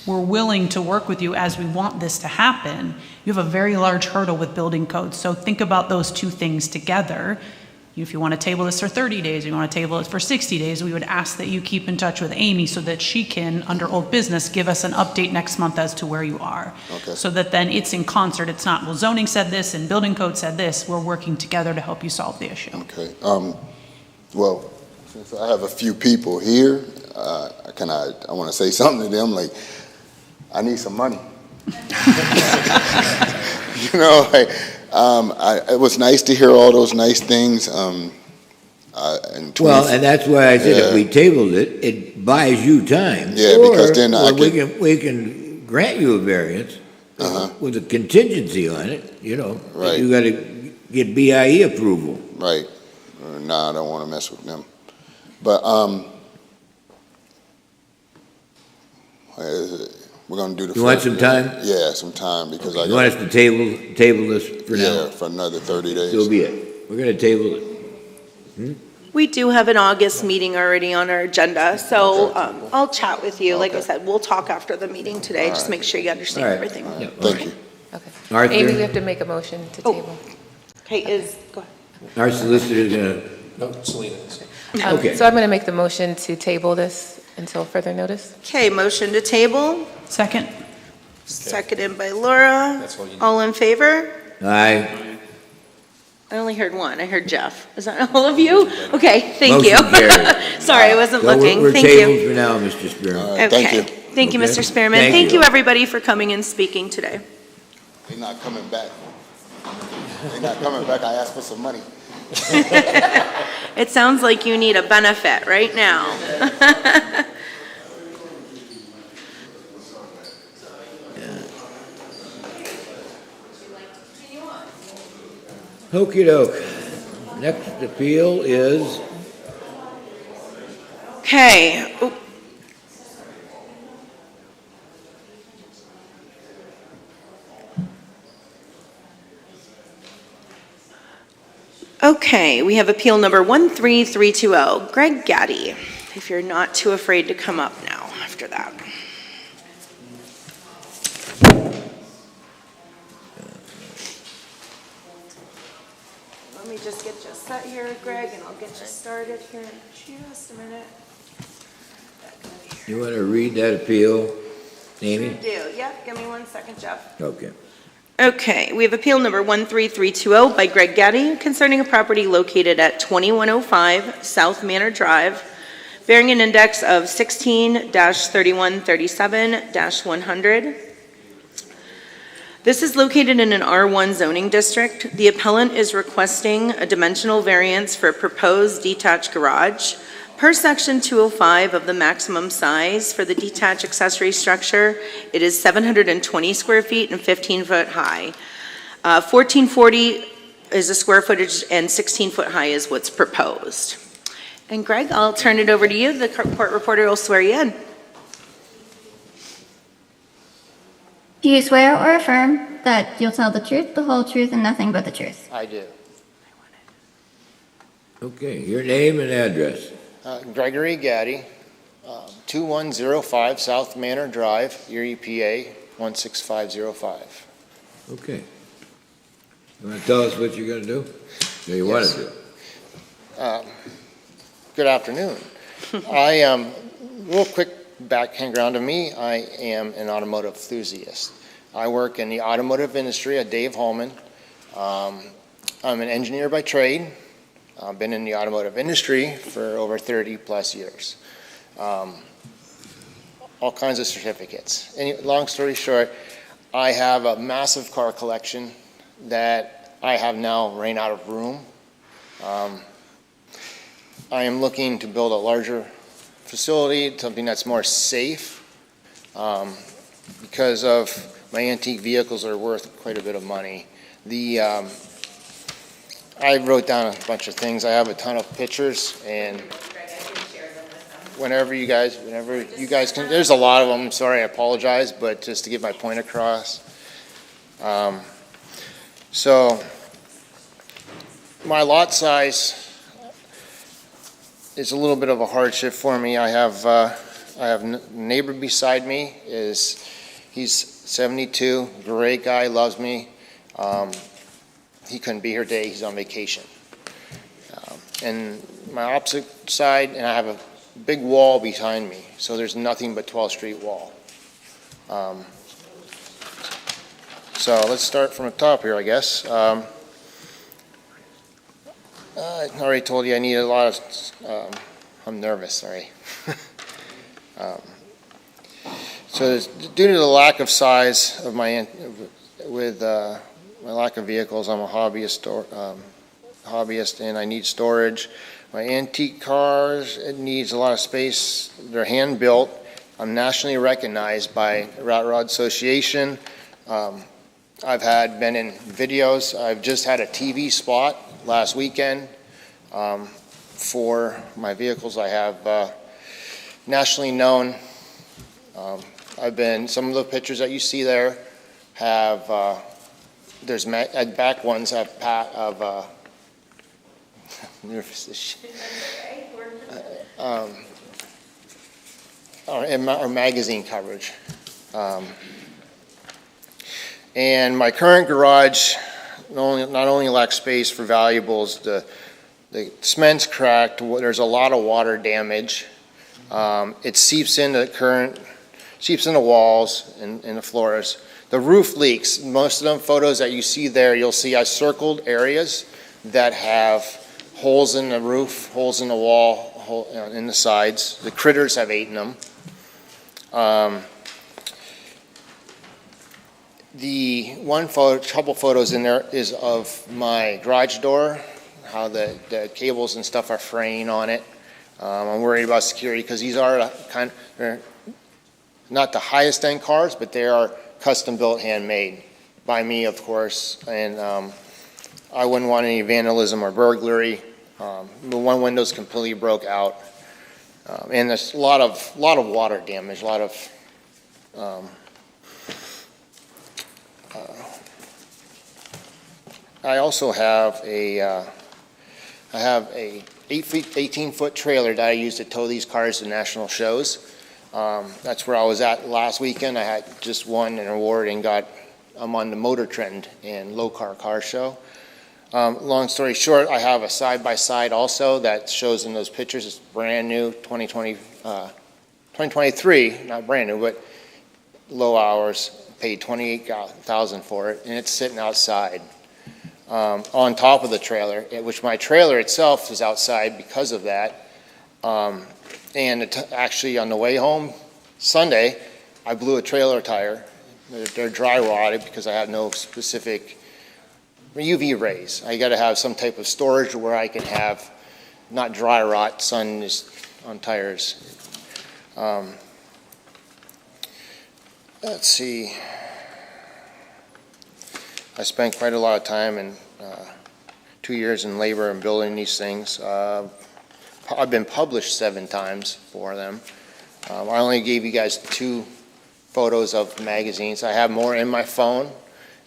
we're willing to work with you as we want this to happen. You have a very large hurdle with building code. So think about those two things together. If you want to table this for 30 days, you want to table it for 60 days, we would ask that you keep in touch with Amy so that she can, under old business, give us an update next month as to where you are. Okay. So that then it's in concert. It's not, well, zoning said this and building code said this. We're working together to help you solve the issue. okay. Well, since I have a few people here, I want to say something to them, like, I need some money. It was nice to hear all those nice things. Well, and that's why I said if we tabled it, it buys you time. Yeah, because then I we can grant you a variance with a contingency on it, Right. You gotta get BIE approval. Right. Nah, I don't want to mess with them. But, we're gonna do the. You want some time? Yeah, some time, because I You want us to table this for now? Yeah, for another 30 days. So be it. We're gonna table it. We do have an August meeting already on our agenda, so I'll chat with you. Like I Okay. said, we'll talk after the meeting today, just make sure you understand All right. everything. Yeah. Thank you. Okay. Arthur? Amy, we have to make a motion to Oh. table. Okay, go ahead. Our solicitor's gonna, No, Selena is. Okay. So I'm going to make the motion to table this until further notice. Okay, motion to table, Second? seconded by Laura. That's all you need. All in favor? aye. I only heard one. I heard Jeff. Is that all of you? Okay, thank you. Motion carried. Sorry, I wasn't So looking. we're Thank you. tabled for now, Mr. Spearman. All right, thank you. Okay, thank you, Okay. Mr. Spearman. Thank Thank you. you, everybody, for coming and speaking today. They're not coming back. They're not coming back. I asked for some money. It sounds like you need a benefit right now. Okey doke. Next appeal is, Okay. Oop. Okay, we have appeal number 13320, Greg Gaddy. If you're not too afraid to come up now after that. Let me just get you set here, Greg, and I'll get you started here in just a minute. you wanna read that appeal, Sure Amy? do. Yep, give me 1 second, Jeff. Okay. Okay, we have appeal number 13320 by Greg Gaddy concerning a property located at 2105 South Manor Drive, bearing an index of 16-3137-100. This is located in an R1 zoning district. The appellant is requesting a dimensional variance for a proposed detached garage. Per section 205 of the maximum size for the detached accessory structure, it is 720 square feet and 15 foot high. 1440 is the square footage and 16 foot high is what's proposed. And Greg, I'll turn it over to you. The court reporter will swear you in. Do you swear or affirm that you'll tell the truth, the whole truth, and nothing but the truth? I do. Okay, your name and address. Gregory Gaddy, 2105 South Manor Drive, Erie, PA, 16505. Okay. You want to tell us what you're going to do? Or you want Yes. to do? Good afternoon. I am, real quick background of me, I am an automotive enthusiast. I work in the automotive industry at Dave Holman. I'm an engineer by trade. I've been in the automotive industry for over 30 plus years. All kinds of certificates. Long story short, I have a massive car collection that I have now ran out of room. I am looking to build a larger facility, something that's more safe, because of my antique vehicles are worth quite a bit of money. I wrote down a bunch of things. I have a ton of pictures, and whenever you guys can, there's a lot of them. I'm sorry, I apologize, but just to get my point across. So my lot size is a little bit of a hardship for me. I have a neighbor beside me. He's 72, great guy, loves me. He couldn't be here today, he's on vacation. And my opposite side, and I have a big wall behind me, so there's nothing but 12th Street wall. So let's start from the top here, I guess. I already told you I need a lot of, I'm nervous, sorry. So due to the lack of size of my lack of vehicles, I'm a hobbyist and I need storage. My antique cars, it needs a lot of space. They're hand built. I'm nationally recognized by Rat Rod Association. I've been in videos. I've just had a TV spot last weekend for my vehicles. I have nationally known. Some of the pictures that you see there have, there's back ones have nervous as shit. Or magazine coverage. And my current garage not only lacks space for valuables, the cement's cracked, there's a lot of water damage. It seeps into walls and the floors. The roof leaks. Most of them photos that you see there, you'll see I circled areas that have holes in the roof, holes in the wall, in the sides. The critters have eaten them. The couple photos in there is of my garage door, how the cables and stuff are fraying on it. I'm worried about security because these are they're not the highest end cars, but they are custom built, handmade by me, of course. And I wouldn't want any vandalism or burglary. The one window's completely broke out, and there's a lot of water damage. I also have a 18-foot trailer that I use to tow these cars to national shows. That's where I was at last weekend. I had just won an award and I'm on the Motor Trend and Low Car Show. Long story short, I have a side-by-side also that shows in those pictures. It's brand new, 2023, not brand new, but low hours, paid $28,000 for it, and it's sitting outside on top of the trailer, which my trailer itself is outside because of that. And actually on the way home Sunday, I blew a trailer tire. They're dry rotted because I have no specific UV rays. I got to have some type of storage where I can have not dry rot, sun is on tires. Let's see. I spent quite a lot of time and 2 years in labor and building these things. I've been published 7 times for them. I only gave you guys 2 photos of magazines. I have more in my phone,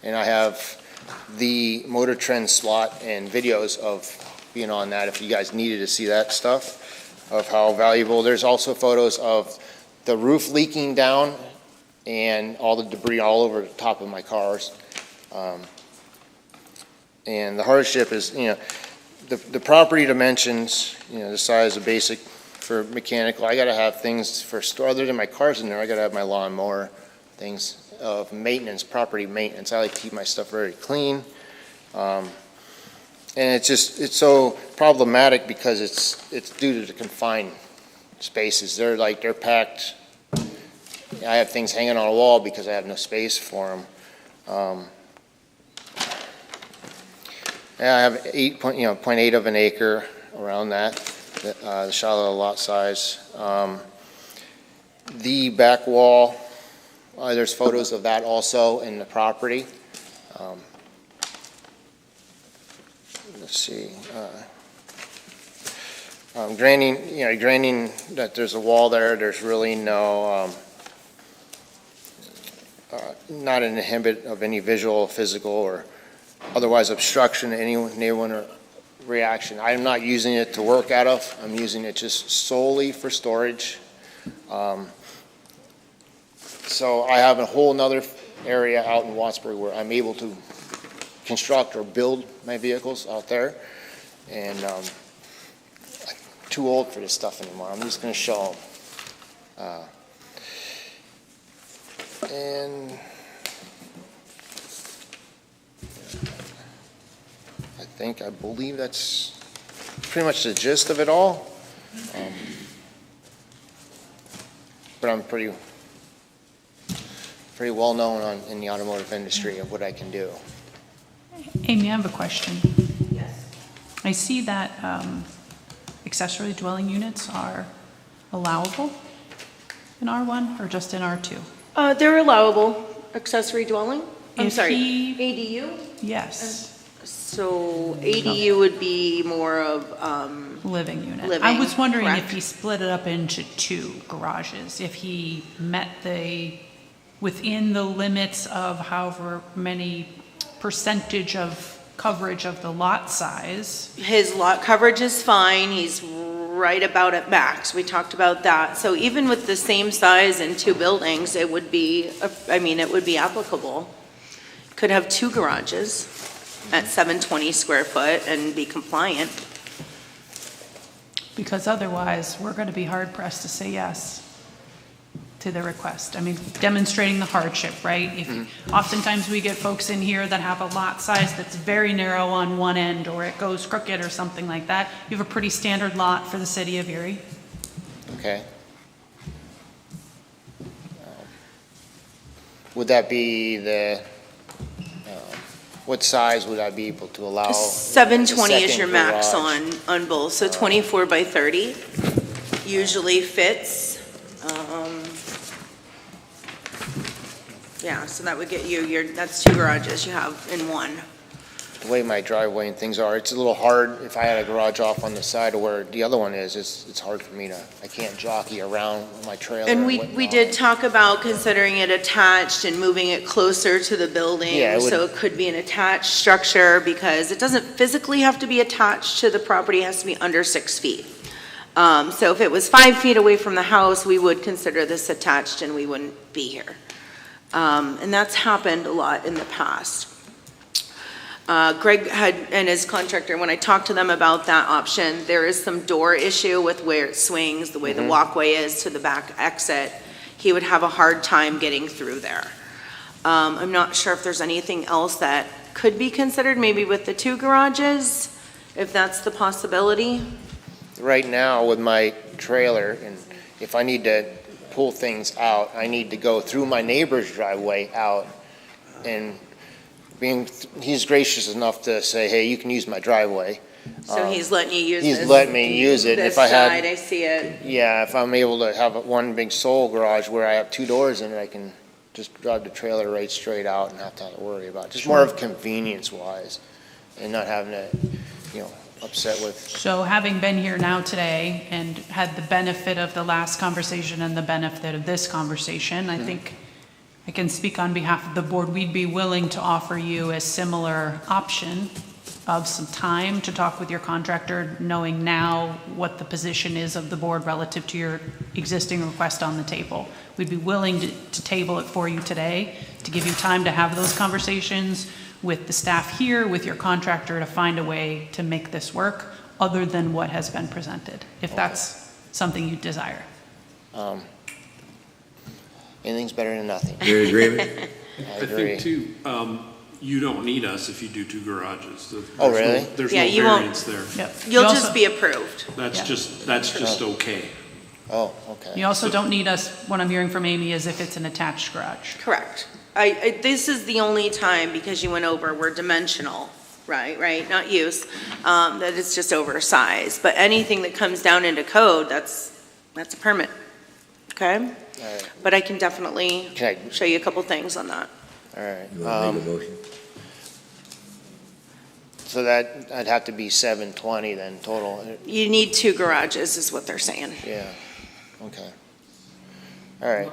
and I have the Motor Trend slot and videos of being on that if you guys needed to see that stuff, of how valuable. There's also photos of the roof leaking down and all the debris all over the top of my cars. And the hardship is, the property dimensions, the size of basic for mechanical. I gotta have things for store, other than my cars in there, I gotta have my lawnmower, things of maintenance, property maintenance. I like to keep my stuff very clean. And it's so problematic because it's due to the confined spaces. They're packed. I have things hanging on a wall because I have no space for them. Yeah, I have 0.8 of an acre around that, the shallow lot size. The back wall, there's photos of that also in the property. Let's see. Granting that there's a wall there, there's really no, not an inhibit of any visual, physical, or otherwise obstruction to anyone or reaction. I'm not using it to work out of. I'm using it just solely for storage. So I have a whole nother area out in Wattsburg where I'm able to construct or build my vehicles out there. And I'm too old for this stuff anymore. I'm just going to show them. And I believe that's pretty much the gist of it all. But I'm pretty well known in the automotive industry of what I can do. Amy, I have a question. Yes. I see that accessory dwelling units are allowable in R1 or just in R2? They're allowable, accessory dwelling. I'm If sorry, he- ADU? Yes. So ADU would be more of, Living unit. Living, I was wondering if correct. he split it up into 2 garages, if he met within the limits of however many percentage of coverage of the lot size. his lot coverage is fine, he's right about at max, we talked about that. So even with the same size and 2 buildings, it would be, it would be applicable. Could have 2 garages at 720 square foot and be compliant. Because otherwise, we're going to be hard pressed to say yes to the request. I mean, demonstrating the hardship, right? Oftentimes we get folks in here that have a lot size that's very narrow on one end, or it goes crooked or something like that. You have a pretty standard lot for the city of Erie. Okay. Would that be what size would I be able to allow? 720 is the your second max garage? on both, so 24 by 30 usually fits. Yeah, so that would get you, that's 2 garages you have in one. The way my driveway and things are, it's a little hard if I had a garage off on the side of where the other one is, it's hard for me I can't jockey around my trailer. And we whatnot. did talk about considering it attached and moving it closer to the building. Yeah, it would- So it could be an attached structure because it doesn't physically have to be attached to the property, it has to be under 6 feet. So if it was 5 feet away from the house, we would consider this attached and we wouldn't be here. And that's happened a lot in the past. Greg and his contractor, when I talked to them about that option, there is some door issue with where it swings, the way the walkway is to the back exit. He would have a hard time getting through there. I'm not sure if there's anything else that could be considered, maybe with the 2 garages, if that's the possibility. Right now with my trailer, and if I need to pull things out, I need to go through my neighbor's driveway out, and he's gracious enough to say, hey, you can use my driveway. So he's letting you use He's this. letting me use it. This If I had- side, I see it. Yeah, if I'm able to have one big sole garage where I have 2 doors in it, I can just drive the trailer right straight out and not have to worry about it. Just more of convenience wise and not having to, upset with. So having been here now today and had the benefit of the last conversation and the benefit of this conversation, I think I can speak on behalf of the board. We'd be willing to offer you a similar option of some time to talk with your contractor, knowing now what the position is of the board relative to your existing request on the table. We'd be willing to table it for you today, to give you time to have those conversations with the staff here, with your contractor, to find a way to make this work other than what has been presented, if that's something you desire. Anything's better than nothing. Your agreement? I I agree. think too, you don't need us if you do 2 garages. There's Oh, really? no- There's Yeah, no you won't- variance there. Yep. You'll You just also- be approved. That's Yeah. just okay. Oh, okay. You also don't need us, what I'm hearing from Amy is if it's an attached garage. Correct. This is the only time, because you went over, we're dimensional, right, not use, that it's just oversized. But anything that comes down into code, that's a permit, okay? All right. But I can definitely Can show you a couple things on that. All right. You want to make a motion? So that, I'd have to be 720 then total. You need 2 garages, is what they're saying. Yeah, okay. All right,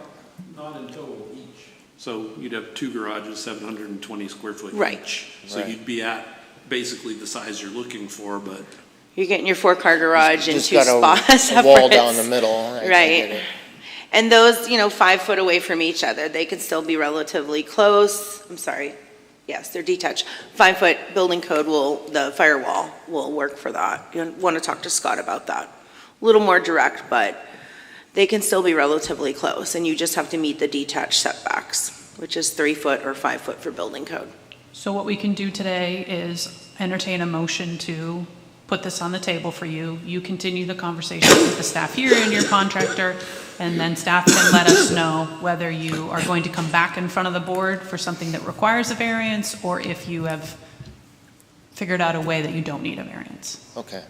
Not in total each. So you'd have 2 garages, 720 square foot Right. each. So Right. you'd be at basically the size you're looking for, but You're getting your 4-car garage in just 2 got spots. a wall down separates. the middle. I get Right. it. And those, 5 foot away from each other, they could still be relatively close. I'm sorry. Yes, they're detached. 5 foot building code the firewall will work for that. You want to talk to Scott about that. A little more direct, but they can still be relatively close, and you just have to meet the detached setbacks, which is 3 foot or 5 foot for building code. So what we can do today is entertain a motion to put this on the table for you. You continue the conversation with the staff here and your contractor, and then staff can let us know whether you are going to come back in front of the board for something that requires a variance, or if you have figured out a way that you don't need a variance. Okay.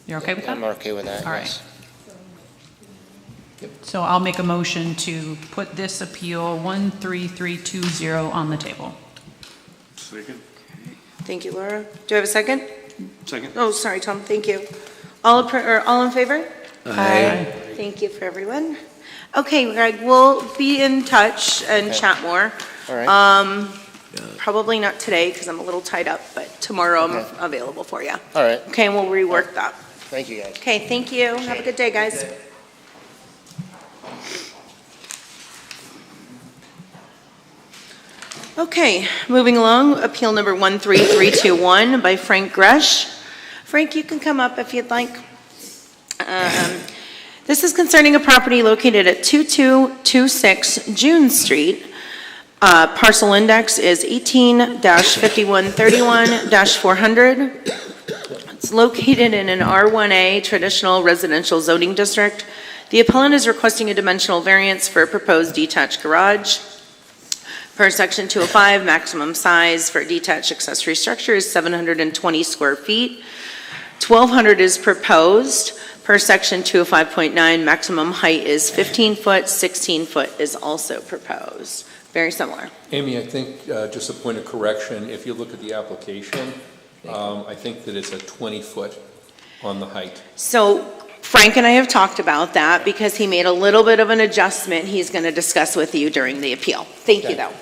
You're okay with that? I'm okay with that, All right. yes. So I'll make a motion to put this appeal 13320 on the table. second, Thank you, Laura. Do I have a second? second. Oh, sorry, Tom, thank you. All in favor? Aye. Thank you for everyone. Okay, Greg, we'll be in touch and Okay. chat more. All right, Probably not today because I'm a little tied up, but tomorrow I'm Okay. available for you. all right. Okay, and we'll rework that. Thank you, guys. Okay, thank you. Have a good day, guys. Okay, moving along, appeal number 13321 by Frank Gresh. Frank, you can come up if you'd like. This is concerning a property located at 2226 June Street. Parcel index is 18-5131-400. It's located in an R1A traditional residential zoning district. The appellant is requesting a dimensional variance for a proposed detached garage. Per section 205, maximum size for a detached accessory structure is 720 square feet. 1,200 is proposed. Per section 205.9, maximum height is 15 foot, 16 foot is also proposed. Very similar. Amy, I think, just a point of correction, if you look at the application, I think that it's a 20-foot on the height. So Frank and I have talked about that because he made a little bit of an adjustment he's going to discuss with you during the appeal. Thank you, though.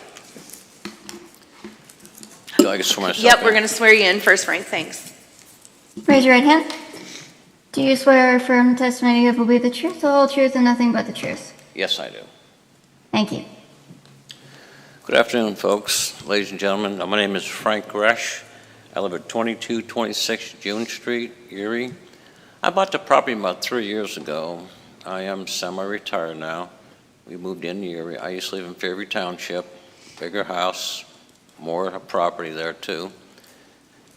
Do I get sworn myself Yep, in? we're going to swear you in first, Frank. Thanks. Raise your right hand. Do you swear or affirm the testimony you give will be the truth, the whole truth, and nothing but the truth? Yes, I do. Thank you. Good afternoon, folks, ladies and gentlemen. My name is Frank Gresh. I live at 2226 June Street, Erie. I bought the property about 3 years ago. I am semi-retired now. We moved in Erie. I used to live in Fairview Township, bigger house, more property there too.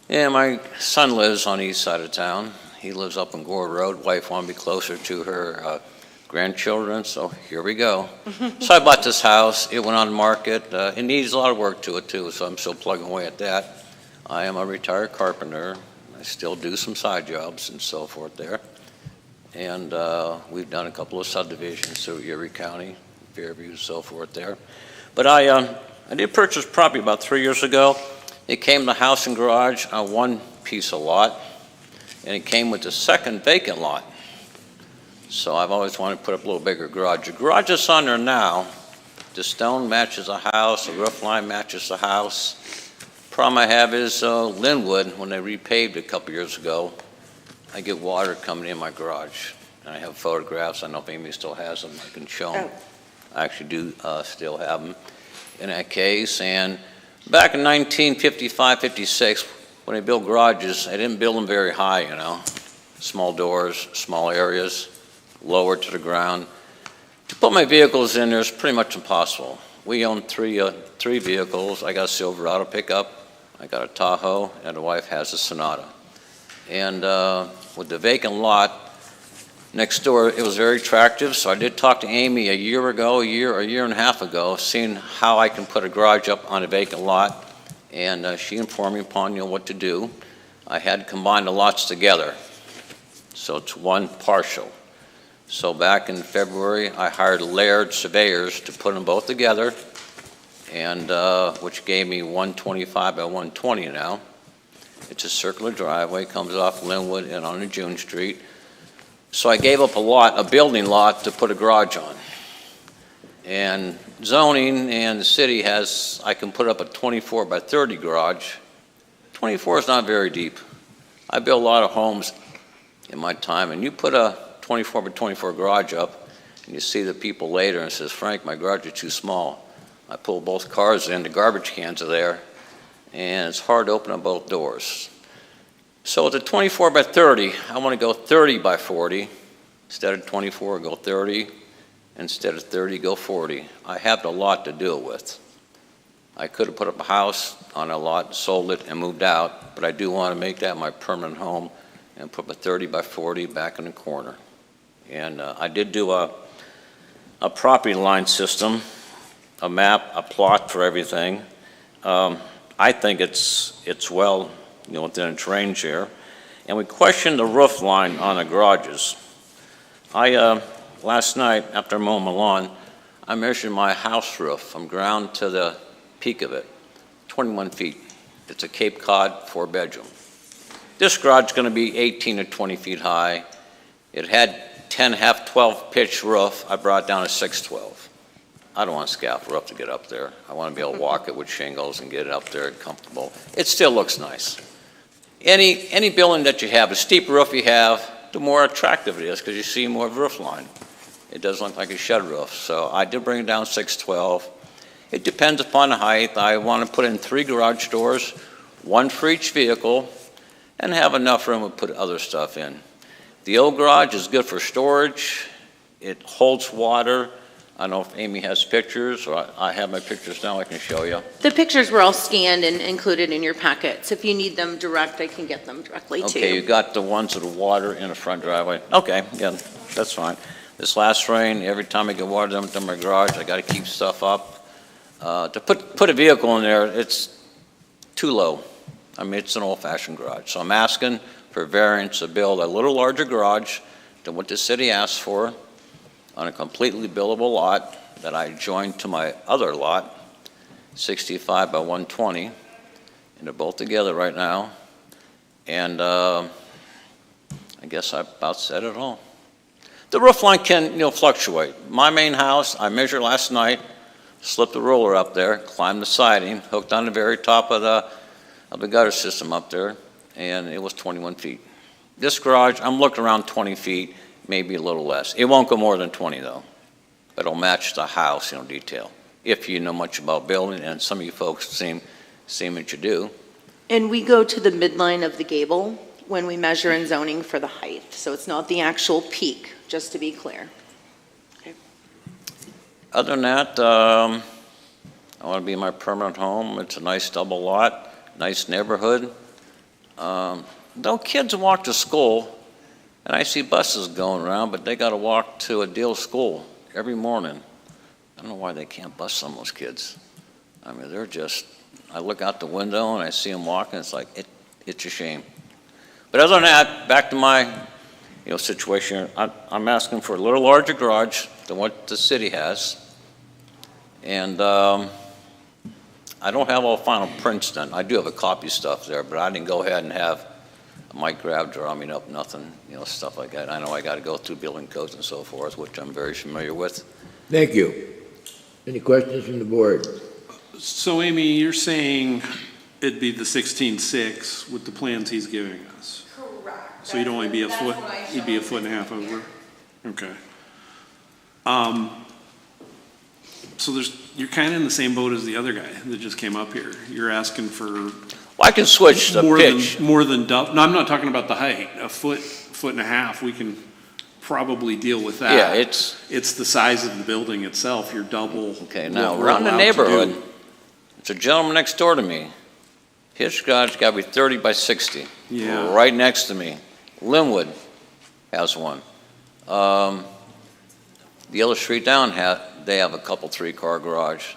And my son lives on the east side of town. He lives up on Gore Road. Wife wanted to be closer to her grandchildren, so here we go. So I bought this house. It went on the market. It needs a lot of work to it too, so I'm still plugging away at that. I am a retired carpenter. I still do some side jobs and so forth there. And we've done a couple of subdivisions through Erie County, Fairview, and so forth there. But I did purchase property about 3 years ago. It came to house and garage on one piece of lot. and it came with the second vacant lot. So I've always wanted to put up a little bigger garage. The garage that's on there now, the stone matches the house, the roof line matches the house. Problem I have is Linwood, when they repaved a couple years ago, I get water coming in my garage. And I have photographs. I don't know if Amy still has them. I can show them. I actually do still have them in that case. And back in 1955, 56, when they built garages, I didn't build them very high, you know. Small doors, small areas, lower to the ground. To put my vehicles in there is pretty much impossible. We own three vehicles. I got a Silverado pickup, I got a Tahoe, and the wife has a Sonata. And with the vacant lot next door, it was very attractive, so I did talk to Amy a year and a half ago, seeing how I can put a garage up on a vacant lot, and she informed me upon what to do. I had combined the lots together, so it's one partial. So back in February, I hired Laird Surveyors to put them both together, and which gave me 125 by 120 now. It's a circular driveway, comes off Linwood and onto June Street. So I gave up a building lot to put a garage on. And zoning and the city has, I can put up a 24 by 30 garage. 24 is not very deep. I built a lot of homes in my time, and you put a 24 by 24 garage up, and you see the people later and says, Frank, my garage is too small. I pull both cars in, the garbage cans are there, and it's hard to open up both doors. So at the 24 by 30, I want to go 30 by 40. Instead of 24, go 30. Instead of 30, go 40. I have a lot to do it with. I could have put up a house on a lot, sold it, and moved out, but I do want to make that my permanent home and put a 30 by 40 back in the corner. And I did do a property line system, a map, a plot for everything. I think it's well, within its range here. And we questioned the roof line on the garages. Last night, after mowing my lawn, I measured my house roof from ground to the peak of it, 21 feet. It's a Cape Cod 4-bedroom. This garage is going to be 18 to 20 feet high. It had 10, half 12 pitch roof. I brought it down to 612. I don't want a scaffold roof to get up there. I want to be able to walk it with shingles and get it up there comfortable. It still looks nice. Any building that you have, the steeper roof you have, the more attractive it is because you see more of the roof line. It doesn't look like a shed roof. So I did bring it down 612. It depends upon the height. I want to put in 3 garage doors, 1 for each vehicle, and have enough room to put other stuff in. The old garage is good for storage. It holds water. I don't know if Amy has pictures, or I have my pictures now I can show you. The pictures were all scanned and included in your packets. If you need them direct, I can get them directly to you. Okay, you got the ones with the water in the front driveway. Okay, yeah, that's fine. This last rain, every time I get water dumped in my garage, I got to keep stuff up. To put a vehicle in there, it's too low. I mean, it's an old-fashioned garage. So I'm asking for variance to build a little larger garage than what the city asked for on a completely buildable lot that I joined to my other lot, 65 by 120, and they're both together right now. And I guess I about said it all. The roof line can, fluctuate. My main house, I measured last night, slipped the roller up there, climbed the siding, hooked on the very top of the gutter system up there, and it was 21 feet. This garage, I'm looking around 20 feet, maybe a little less. It won't go more than 20 though, but it'll match the house, detail. If you know much about building, and some of you folks seem that you do. And we go to the midline of the gable when we measure in zoning for the height. So it's not the actual peak, just to be clear. Okay. Other than that, I want to be my permanent home. It's a nice double lot, nice neighborhood. Though kids walk to school, and I see buses going around, but they got to walk to a Deal school every morning. I don't know why they can't bus some of those kids. I mean, I look out the window and I see them walking, it's like, it's a shame. But other than that, back to my situation, I'm asking for a little larger garage than what the city has. And I don't have all final prints done. I do have a copy stuff there, but I didn't go ahead and have Mike Grab drawing up nothing, stuff like that. I know I got to go through building codes and so forth, which I'm very familiar with. Thank you. Any questions from the board? So Amy, you're saying it'd be the 16.6 with the plans he's giving us? Correct. So you'd only be a foot, you'd be a foot and a half over? Okay. So you're kind of in the same boat as the other guy that just came up here. You're asking for. Well, I can switch the pitch. More than double. No, I'm not talking about the height. A foot and a half, we can probably deal with that. Yeah, it's the size of the building itself. You're double. Okay, now around the neighborhood, there's a gentleman next door to me. His garage got to be 30 by 60. Yeah. Right next to me. Linwood has one. The other street down, they have a couple 3-car garage,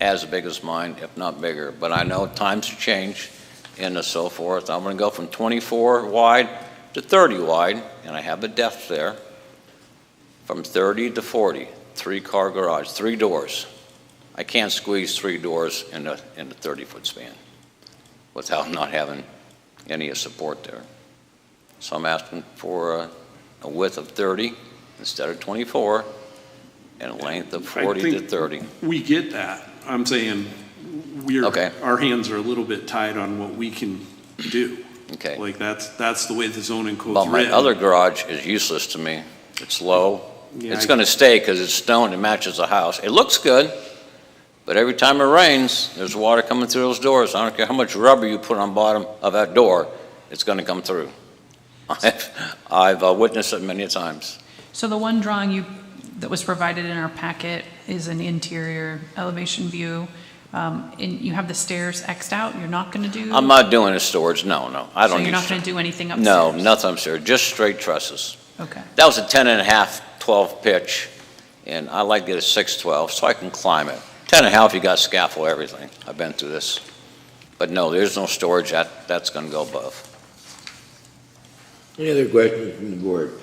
as big as mine, if not bigger. But I know times change and so forth. I'm going to go from 24 wide to 30 wide, and I have a depth there. From 30 to 40, 3-car garage, 3 doors. I can't squeeze 3 doors in a 30-foot span without not having any support there. So I'm asking for a width of 30 instead of 24, and a length of 40 to 30. We get that. I'm saying our hands are a little bit tied on what we can do. Okay. Like that's the way the zoning code's Well, my written. other garage is useless to me. It's low. Yeah, It's going to stay because it's stone. It matches the house. It looks good, but every time it rains, there's water coming through those doors. I don't care how much rubber you put on bottom of that door, it's going to come through. I've witnessed it many times. So the one drawing that was provided in our packet is an interior elevation view. And you have the stairs X'd out, you're not gonna do? I'm not doing a storage, no, I don't So need. you're not gonna do anything upstairs? No, nothing upstairs, just straight trusses. Okay. That was a 10.5, 12 pitch, and I like to get a 6/12 so I can climb it. 10.5, you got scaffold, everything. I've been through this. But no, there's no storage, that's gonna go above. Any other questions from the board?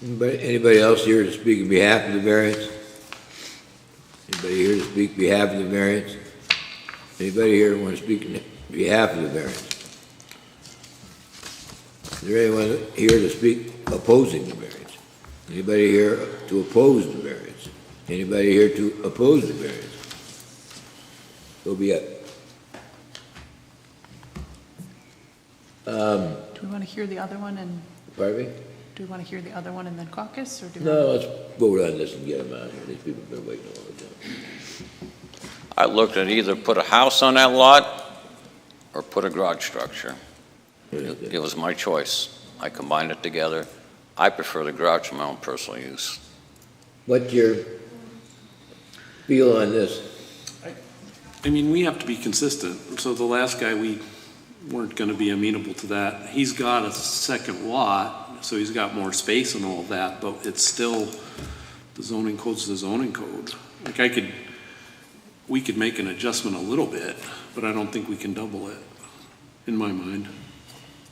Anybody else here to speak on behalf of the variance? Anybody here to speak on behalf of the variance? Anybody here want to speak on behalf of the variance? Is there anyone here to speak opposing the variance? Anybody here to oppose the variance? Anybody here to oppose the variance? So be it. Do we want to hear the other one and, Pardon me? do we want to hear the other one and then caucus, or do we? No, let's vote on this and get them out of here. These people have been waiting all the time. I looked at either put a house on that lot or put a garage structure. It was my choice. I combined it together. I prefer the garage for my own personal use. What's your feel on this? I mean, we have to be consistent. So the last guy, we weren't going to be amenable to that. He's got a second lot, so he's got more space and all of that, but it's still, the zoning code's the zoning code. Like we could make an adjustment a little bit, but I don't think we can double it, in my mind.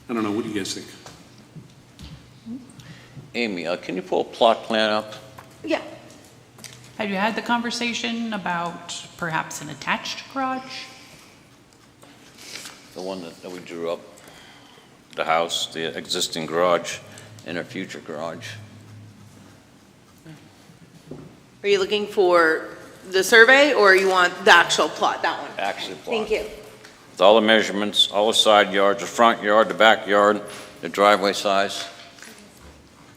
I don't know, what do you guys think? Amy, can you pull a plot plan up? Yeah. Have you had the conversation about perhaps an attached garage? The one that we drew up, the house, the existing garage, and a future garage. Are you looking for the survey, or you want the actual plot, that one? Actually plot. Thank you. With all the measurements, all the side yards, the front yard, the backyard, the driveway size.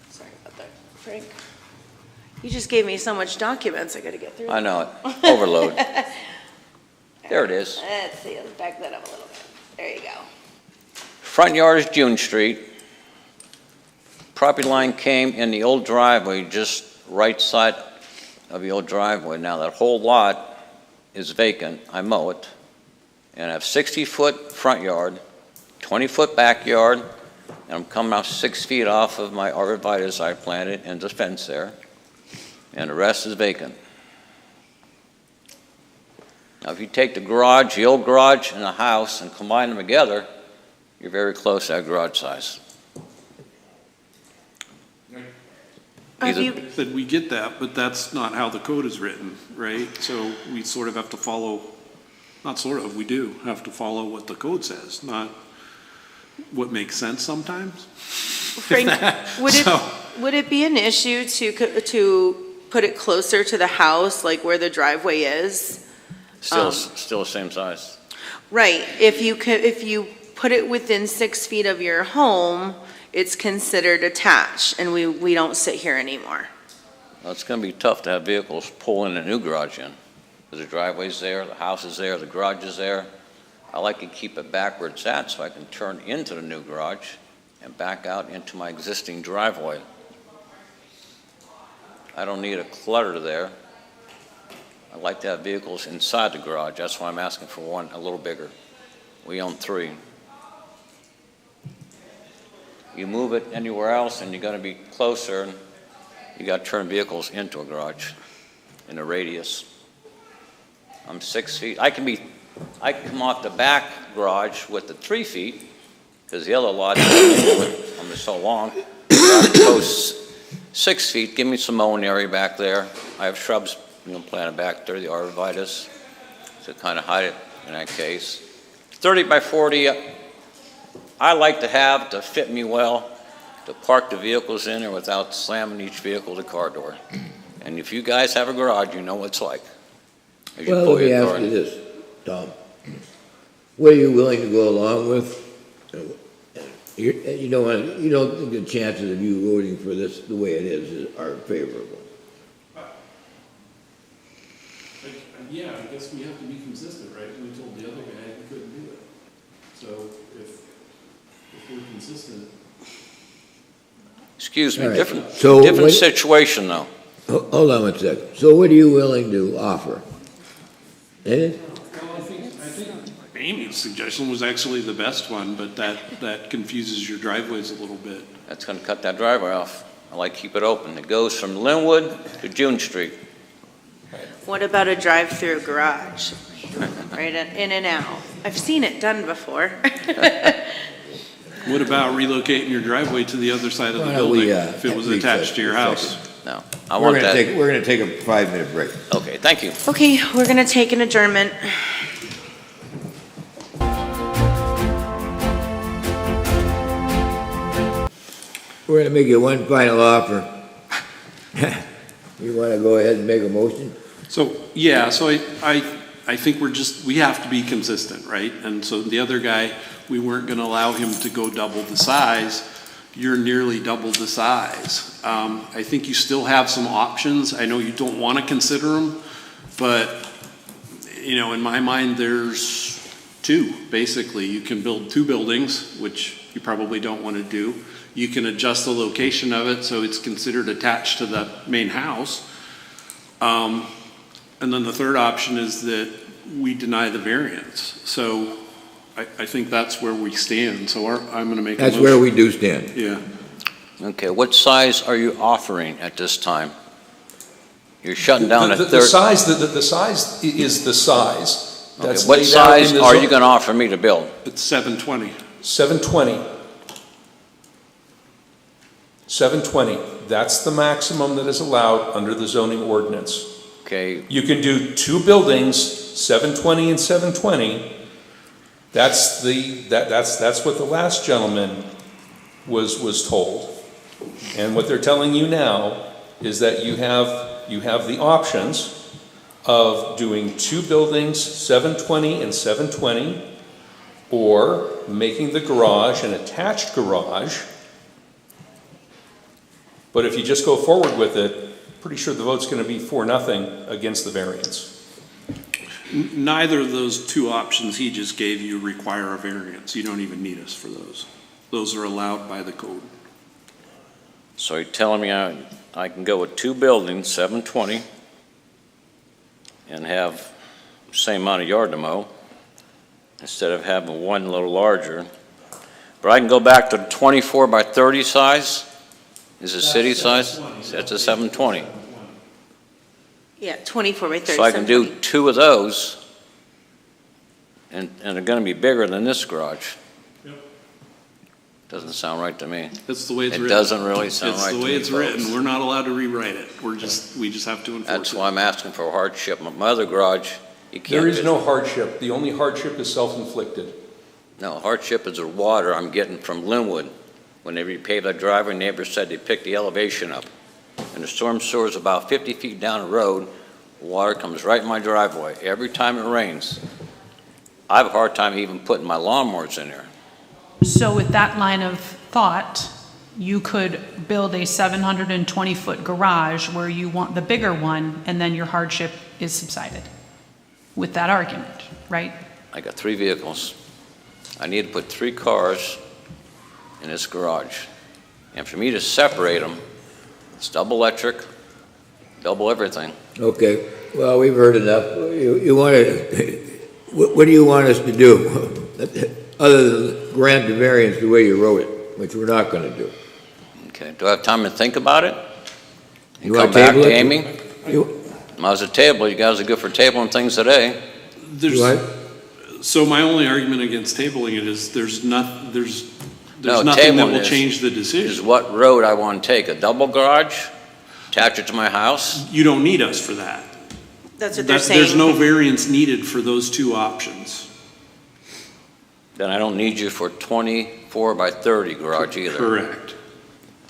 Sorry about that, Frank. You just gave me so much documents I gotta get through. I know it, overload. There it is. Let's see, let's back that up a little bit. There you go. Front yard is June Street. Property line came in the old driveway, just right side of the old driveway. Now that whole lot is vacant. I mow it. And I have 60-foot front yard, 20-foot backyard, and I'm coming out 6 feet off of my arborvitae I planted and the fence there. And the rest is vacant. Now, if you take the garage, the old garage, and the house and combine them together, you're very close to that garage size. That we get that, but that's not how the code is written, right? So we sort of have to follow, not sort of, we do have to follow what the code says, not what makes sense sometimes. Frank, would it be an issue to put it closer to the house, like where the driveway is? Still the same size. Right, if you put it within 6 feet of your home, it's considered attached, and we don't sit here anymore. Well, it's gonna be tough to have vehicles pull in a new garage in. Because the driveway's there, the house is there, the garage is there. I like to keep it back where it's at so I can turn into the new garage and back out into my existing driveway. I don't need a clutter there. I like to have vehicles inside the garage. That's why I'm asking for one a little bigger. We own 3. You move it anywhere else and you're gonna be closer, and you gotta turn vehicles into a garage in a radius. I'm 6 feet. I can come off the back garage with the 3 feet, because the other lot is I'm so long. I go 6 feet, give me some mowing area back there. I have shrubs, planted back there, the arborvitae, to kind of hide it in that case. 30 by 40, I like to have to fit me well, to park the vehicles in there without slamming each vehicle to the car door. And if you guys have a garage, you know what it's like. Well, let me ask you this, Tom. What are you willing to go along with? You don't think the chances of you voting for this the way it is are favorable? Yeah, I guess we have to be consistent, right? We told the other guy we couldn't do it. So if we're consistent. Excuse me, All right. different So situation though. Hold on one second. So what are you willing to offer? Anything? Well, I think Amy's suggestion was actually the best one, but that confuses your driveways a little bit. That's gonna cut that driveway off. I like to keep it open. It goes from Linwood to June Street. What about a drive-through garage? Right, in and out. I've seen it done before. What about relocating your driveway to the other side of the building if it was attached to your house? No, I want that. We're gonna take a 5-minute break. Okay, thank you. Okay, we're gonna take an adjournment. We're gonna make you one final offer. You wanna go ahead and make a motion? So, yeah, so I think we have to be consistent, right? And so the other guy, we weren't gonna allow him to go double the size. You're nearly double the size. I think you still have some options. I know you don't wanna consider them, but, in my mind, there's 2, basically. You can build 2 buildings, which you probably don't wanna do. You can adjust the location of it so it's considered attached to the main house. And then the third option is that we deny the variance. So I think that's where we stand. So I'm going to make a motion. That's where we do stand. Yeah. Okay, what size are you offering at this time? You're shutting down a third. The size is the size. Okay, That's what laid out in size the are you going to offer me to build? It's 720. 720. 720. That's the maximum that is allowed under the zoning ordinance. Okay. You can do 2 buildings, 720 and 720. That's what the last gentleman was told. And what they're telling you now is that you have the options of doing 2 buildings, 720 and 720, or making the garage an attached garage. But if you just go forward with it, pretty sure the vote's going to be 4-0 against the variance. Neither of those 2 options he just gave you require a variance. You don't even need us for those. Those are allowed by the code. So you're telling me I can go with 2 buildings, 720, and have the same amount of yard to mow, instead of having one a little larger. But I can go back to the 24 by 30 size? Is it city size? That's a 720. Yeah, 24 by 30. So I can do 2 of those, and they're going to be bigger than this garage. Yep. Doesn't sound right to me. That's the way it's It written. doesn't really sound right to me, It's the way it's folks. written. We're not allowed to rewrite it. We just have to enforce it. That's why I'm asking for a hardship. My other garage, you can't. There is no hardship. The only hardship is self-inflicted. No, hardship is the water I'm getting from Linwood. When they repaved that driveway, neighbors said they picked the elevation up. And the storm sewer is about 50 feet down the road. Water comes right in my driveway every time it rains. I have a hard time even putting my lawnmowers in there. So with that line of thought, you could build a 720-foot garage where you want the bigger one, and then your hardship is subsided. With that argument, right? I got 3 vehicles. I need to put 3 cars in this garage. And for me to separate them, it's double electric, double everything. Okay, well, we've heard enough. You want to, what do you want us to do? Other than grant the variance the way you wrote it, which we're not going to do. Okay, do I have time to think about it? And You come want to back table to it? Amy? I was at table, you guys are good for tabling things today. So my only argument against tabling it is there's nothing that tabling will is- change the Is decision. what road I want to take, a double garage, attach it to my house? You don't need us for that. That's what they're There's saying. no variance needed for those 2 options. Then I don't need you for 24 by 30 garage either. Correct,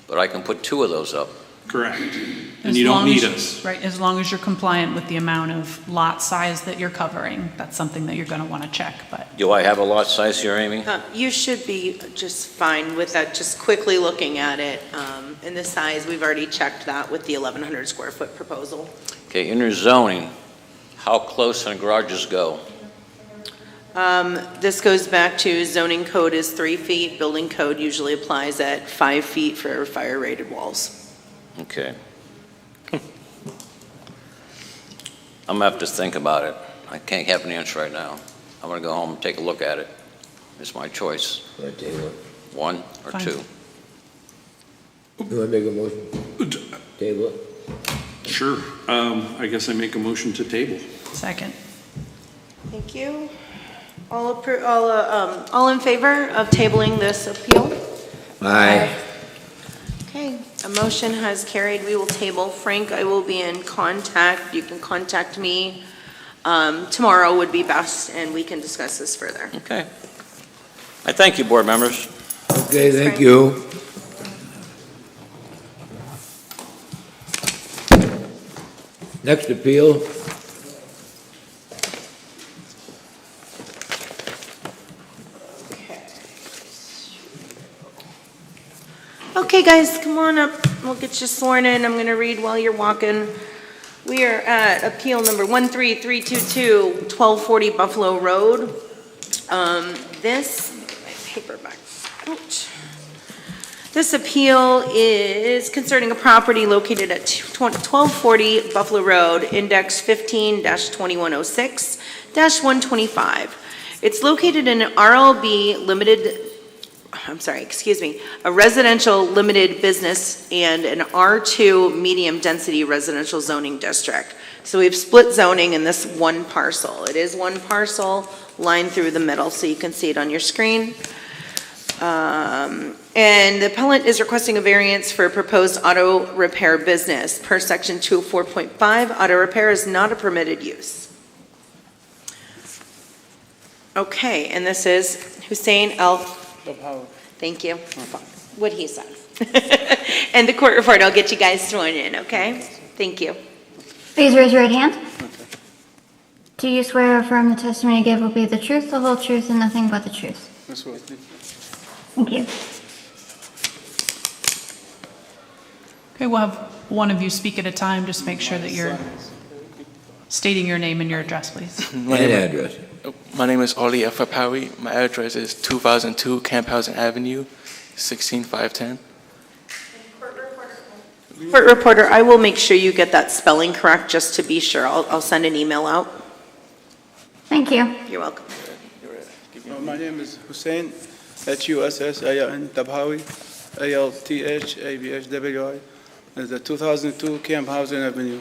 But I can put 2 of those up. correct. And As you don't long need as- us. Right, as long as you're compliant with the amount of lot size that you're covering, that's something that you're going to want to check, but. Do I have a lot size here, Amy? You should be just fine with that, just quickly looking at it. And the size, we've already checked that with the 1,100 square foot proposal. Okay, in your zoning, how close can garages go? This goes back to zoning code is 3 feet, building code usually applies at 5 feet for fire rated walls. Okay. I'm gonna have to think about it. I can't have an answer right now. I'm gonna go home and take a look at it. It's my choice. You want to table it? 1 or Fine. 2. You want to make a motion? Table it? Sure. I guess I make a motion to table. Second. Thank you. All in favor of tabling this appeal? Aye. Okay, a motion has carried. We will table. Frank, I will be in contact. You can contact me. Tomorrow would be best, and we can discuss this further. Okay. I thank you, board members. Okay, thank you. Next appeal. Okay, guys, come on up. We'll get you sworn in. I'm going to read while you're walking. We are at appeal number 13322, 1240 Buffalo Road. This appeal is concerning a property located at 1240 Buffalo Road, index 15-2106-125. It's located in an RLB limited, a residential limited business and an R2 medium density residential zoning district. So we've split zoning in this one parcel. It is one parcel lined through the middle, so you can see it on your screen. And the appellant is requesting a variance for a proposed auto repair business. Per section 204.5, auto repair is not a permitted use. Okay, and this is Hussein El. Thank you. What he said. And the court report, I'll get you guys sworn in, okay? Thank you. Please raise your right hand. Do you swear or affirm the testimony you give will be the truth, the whole truth, and nothing but the truth? Thank you. Okay, we'll have one of you speak at a time. Just make sure that you're stating your name and your address, please. And address. My name is Oli Afapawi. My address is 2002 Camphausen Avenue, 16510. Court reporter, I will make sure you get that spelling correct, just to be sure. I'll send an email out. Thank you. You're welcome. My name is Hussein, Hussain Tabhawi, ALTHABHWI. It's the 2002 Camphausen Avenue.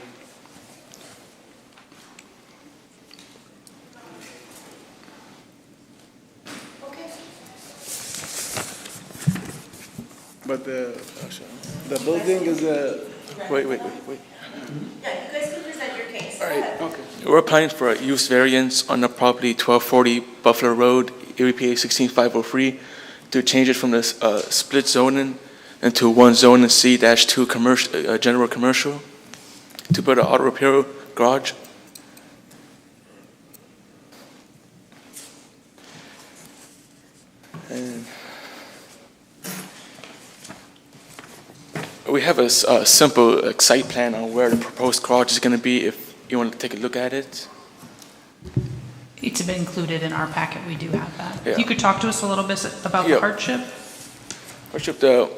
But the building is a... Wait. Yeah, you guys can present your case. We're applying for a use variance on the property 1240 Buffalo Road, Erie PA 16503, to change it from the split zoning into one zoning C-2 commercial, general commercial, to build an auto repair garage. And we have a simple site plan on where the proposed garage is going to be, if you want to take a look at it. It's been included in our packet, we do have that. Yeah. If you could talk to us a little bit about Yeah. the hardship? Hardship, the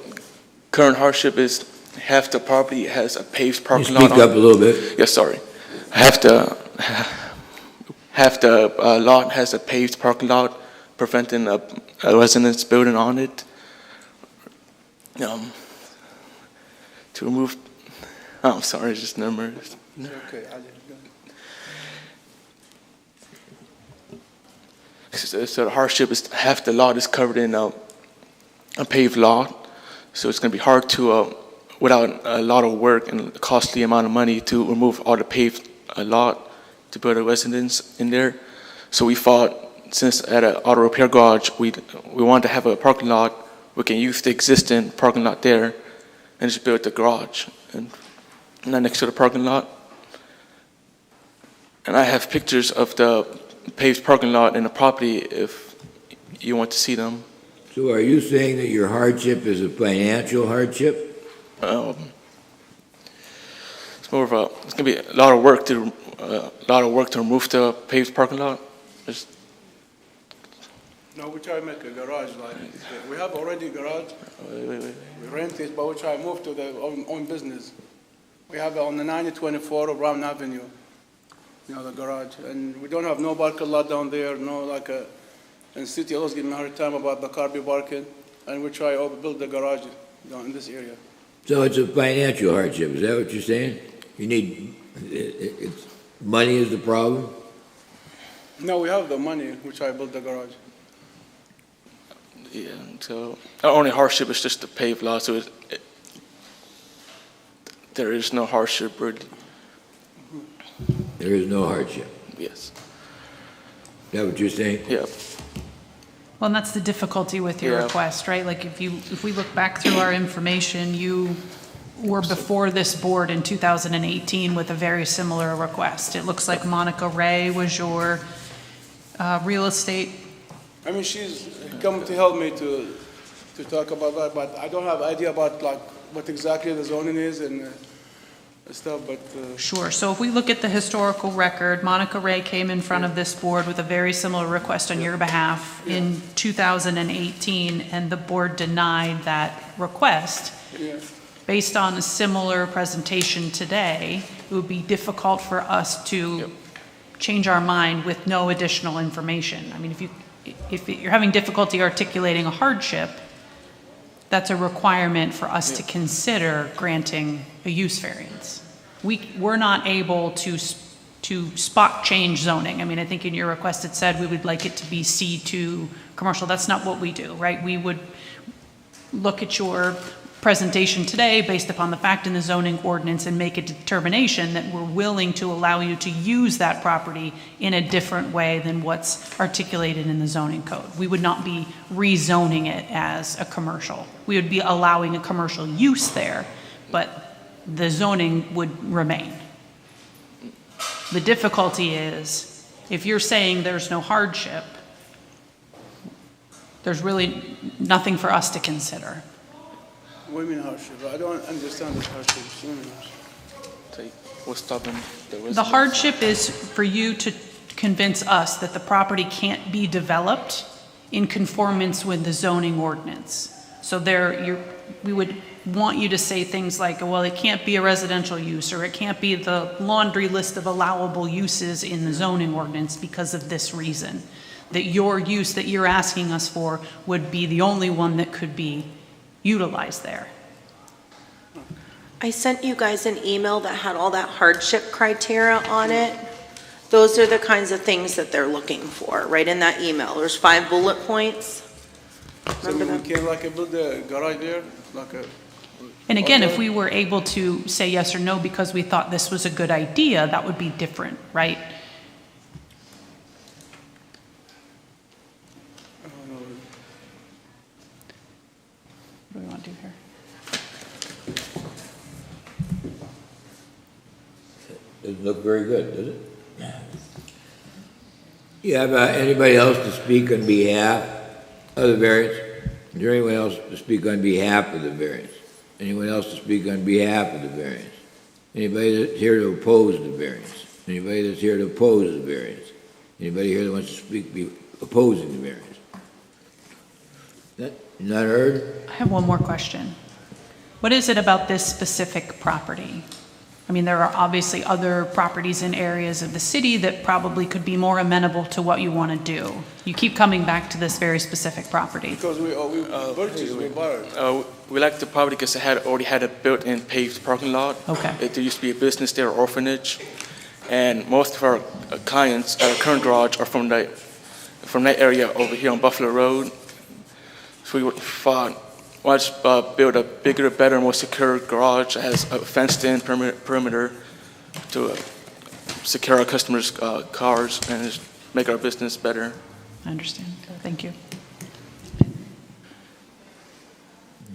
current hardship is half the property has a paved parking lot. Speak up a little bit. Yes, sorry. Half the lot has a paved parking lot, preventing a residence building on it. To remove, I'm sorry, it's just numbers. Okay, So the hardship is half the lot is covered in a paved lot, so it's going to be hard to, without a lot of work and a costly amount of money, to remove all the paved lot to put a residence in there. So we thought, since at an auto repair garage, we wanted to have a parking lot, we can use the existing parking lot there and just build the garage and not next to the parking lot. And I have pictures of the paved parking lot and the property if you want to see them. So are you saying that your hardship is a financial hardship? It's more of a, it's going to be a lot of work to remove the paved parking lot. No, we try to make a garage like we have already a garage. Wait. We rent it, but we try to move to the own business. We have it on the 9024 of Brown Avenue, the garage, and we don't have no parking lot down there. No, and city always give me a hard time about the car be parking, and we try to build the garage in this area. So it's a financial hardship, is that what you're saying? You need, money is the problem? No, we have the money. We try to build the garage. Yeah, so our only hardship is just the paved lot, so there is no hardship really. There is no hardship? Yes. Is that what you're saying? Yeah. Well, and that's the difficulty with your Yeah. request, right? Like if we look back through our information, you were before this board in 2018 with a very similar request. It looks like Monica Ray was your real estate. I mean, she's come to help me to talk about that, but I don't have idea about what exactly the zoning is and stuff, but... Sure, so if we look at the historical record, Monica Ray came in front of this board with a very similar request on your behalf in 2018, and the board denied that request. Yeah. Based on a similar presentation today, it would be difficult for us to change our mind with no additional information. I mean, if you're having difficulty articulating a hardship, that's a requirement for us to consider granting a use variance. We're not able to spot change zoning. I mean, I think in your request it said we would like it to be C2 commercial. That's not what we do, right? We would look at your presentation today based upon the fact in the zoning ordinance and make a determination that we're willing to allow you to use that property in a different way than what's articulated in the zoning code. We would not be rezoning it as a commercial. We would be allowing a commercial use there, but the zoning would remain. The difficulty is, if you're saying there's no hardship, there's really nothing for us to consider. What do you mean hardship? I don't understand this hardship. What do you mean hardship? What's stopping The hardship is for you to convince us that the property can't be developed in conformance with the zoning ordinance. So we would want you to say things like, well, it can't be a residential use, or it can't be the laundry list of allowable uses in the zoning ordinance because of this reason. That your use that you're asking us for would be the only one that could be utilized there. I sent you guys an email that had all that hardship criteria on it. Those are the kinds of things that they're looking for, right in that email. There's 5 bullet points. So we can build a garage there? And again, if we were able to say yes or no because we thought this was a good idea, that would be different, right? Doesn't look very good, does it? You have anybody else to speak on behalf of the variance? Is there anyone else to speak on behalf of the variance? Anyone else to speak on behalf of the variance? Anybody that's here to oppose the variance? Anybody that's here to oppose the variance? Anybody here that wants to speak opposing the variance? Not heard? I have one more question. What is it about this specific property? I mean, there are obviously other properties in areas of the city that probably could be more amenable to what you want to do. You keep coming back to this very specific property. Because we purchased, we borrowed. We like the property because it already had a built-in paved parking lot. Okay. There used to be a business there, orphanage, and most of our clients at our current garage are from that area over here on Buffalo Road. So we thought, why just build a bigger, better, more secure garage that has a fenced-in perimeter to secure our customers' cars and just make our business better. I understand. Thank you.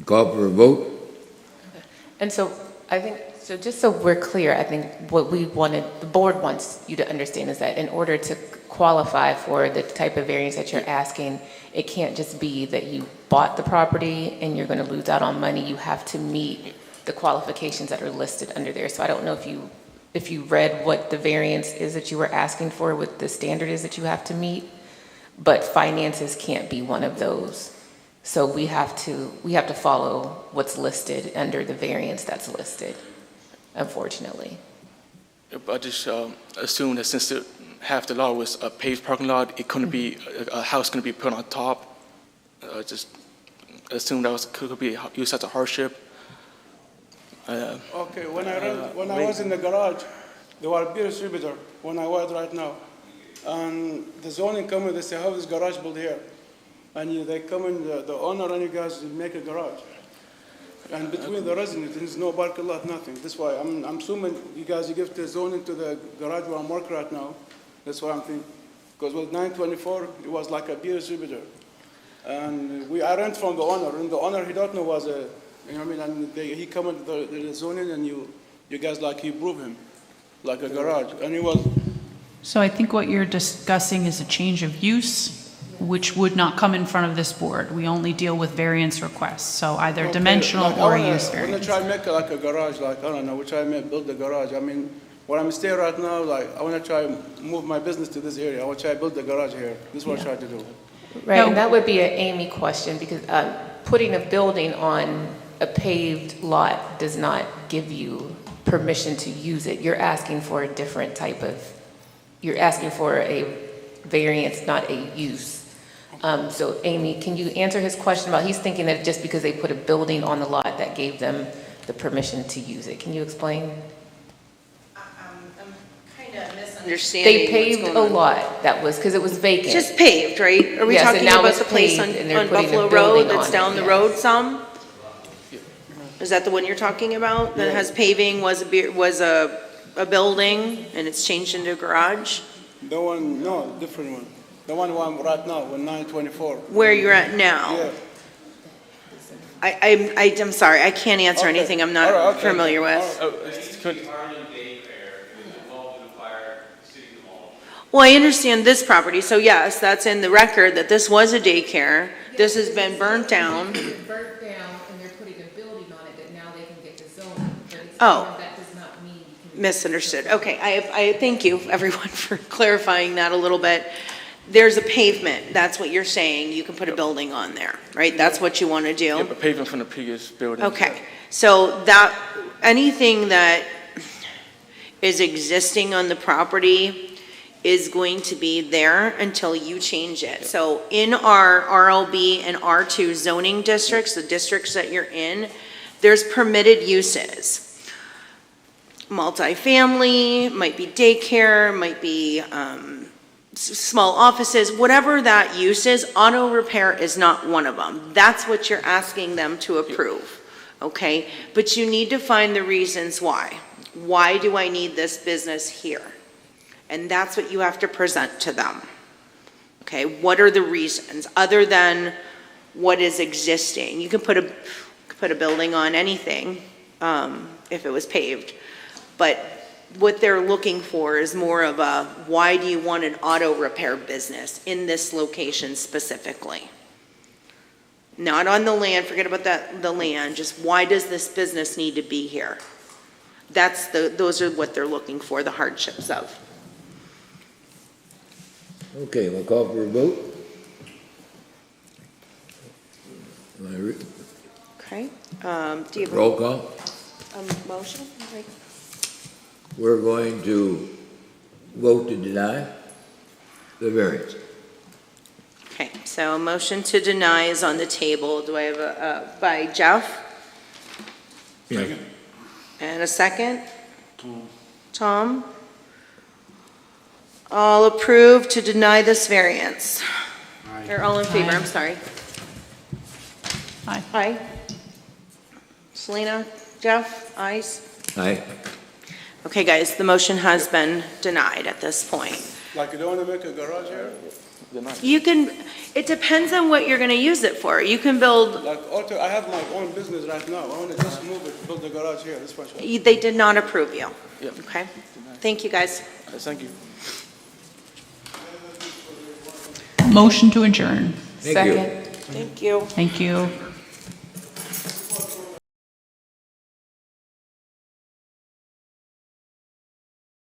Call for a vote? And so I think, so just so we're clear, I think what we wanted, the board wants you to understand is that in order to qualify for the type of variance that you're asking, it can't just be that you bought the property and you're going to lose out on money. You have to meet the qualifications that are listed under there. So I don't know if you read what the variance is that you were asking for, what the standard is that you have to meet, but finances can't be one of those. So we have to follow what's listed under the variance that's listed, unfortunately. I just assumed that since half the lot was a paved parking lot, it couldn't be a house going to be put on top. Just assumed that could be used as a hardship. Okay, when I was in the garage, there were a beer distributor when I was right now. And the zoning come in, they say, how is garage built here? And they come in, the owner and you guys make a garage. And between the residents, there's no parking lot, nothing. That's why I'm assuming you guys give the zoning to the garage where I'm working right now. That's what I'm thinking. Because with 924, it was like a beer distributor. And I rent from the owner, and the owner, he don't know was a, you know what I mean, and he come into the zoning and you guys like, you prove him, like a garage. And he was. So I think what you're discussing is a change of use, which would not come in front of this board. We only deal with variance requests, so either Okay, dimensional like or I use wanna variance. try to make it like a garage, like, I don't know, we try to build a garage. I mean, where I'm staying right now, like, I want to try to move my business to this area. I want to try to build a garage here. This is what I try to do. Right, and that would be an Amy question, because putting a building on a paved lot does not give you permission to use it. You're asking for a different type of, you're asking for a variance, not a use. So Amy, can you answer his question about, he's thinking that just because they put a building on the lot that gave them the permission to use it. Can you explain? Understanding They paved a lot that was, because it was vacant. Just paved, right? Are we Yes, and talking now about it's the place paved and on they're putting a Buffalo building Road that's on down it, the yes. road some? Is that the one you're talking about? That has paving, was a building, and it's changed into a garage? The one, no, different one. The one where I'm right now, with 924. Where you're at now? Yeah. I'm sorry, I can't answer Okay. anything I'm All not right, okay. familiar with. Well, I understand this property, so yes, that's in the record that this was a daycare. This has been burnt down. Burnt down, and they're putting a building on it that now they can get the zoning. But it's Oh. that does not mean you can. Misunderstood. Okay, I thank you, everyone, for clarifying that a little bit. There's a pavement, that's what you're saying, you can put a building on there, right? That's what you want to do? Yeah, but pavement from the previous building. Okay, so that, anything that is existing on the property is going to be there until you change it. So in our RLB and R2 zoning districts, the districts that you're in, there's permitted uses. Multifamily, might be daycare, might be small offices, whatever that use is, auto repair is not one of them. That's what you're asking them to approve, okay? But you need to find the reasons why. Why do I need this business here? And that's what you have to present to them. Okay, what are the reasons other than what is existing? You can put a building on anything if it was paved, but what they're looking for is more of a, why do you want an auto repair business in this location specifically? Not on the land, forget about that, the land, just why does this business need to be here? Those are what they're looking for, the hardships of. Okay, we'll call for a vote. Okay, do you have Roll call. a motion? We're going to vote to deny the variance. Okay, so a motion to deny is on the table. Do I have a, by Jeff? Yeah. And a second? Tom? All approve to deny this variance? Or all in favor, I'm sorry. Aye. Aye. Selena, Jeff, ayes? Aye. Okay, guys, the motion has been denied at this point. Like, you don't want to make a garage here? You can, it depends on what you're gonna use it for. You can build, Like, I have my own business right now. I want to just move it, build the garage here, this one. they did not approve you. Yep. Okay? Thank you, guys. Thank you. Motion to adjourn. Thank you. Thank you. Thank you.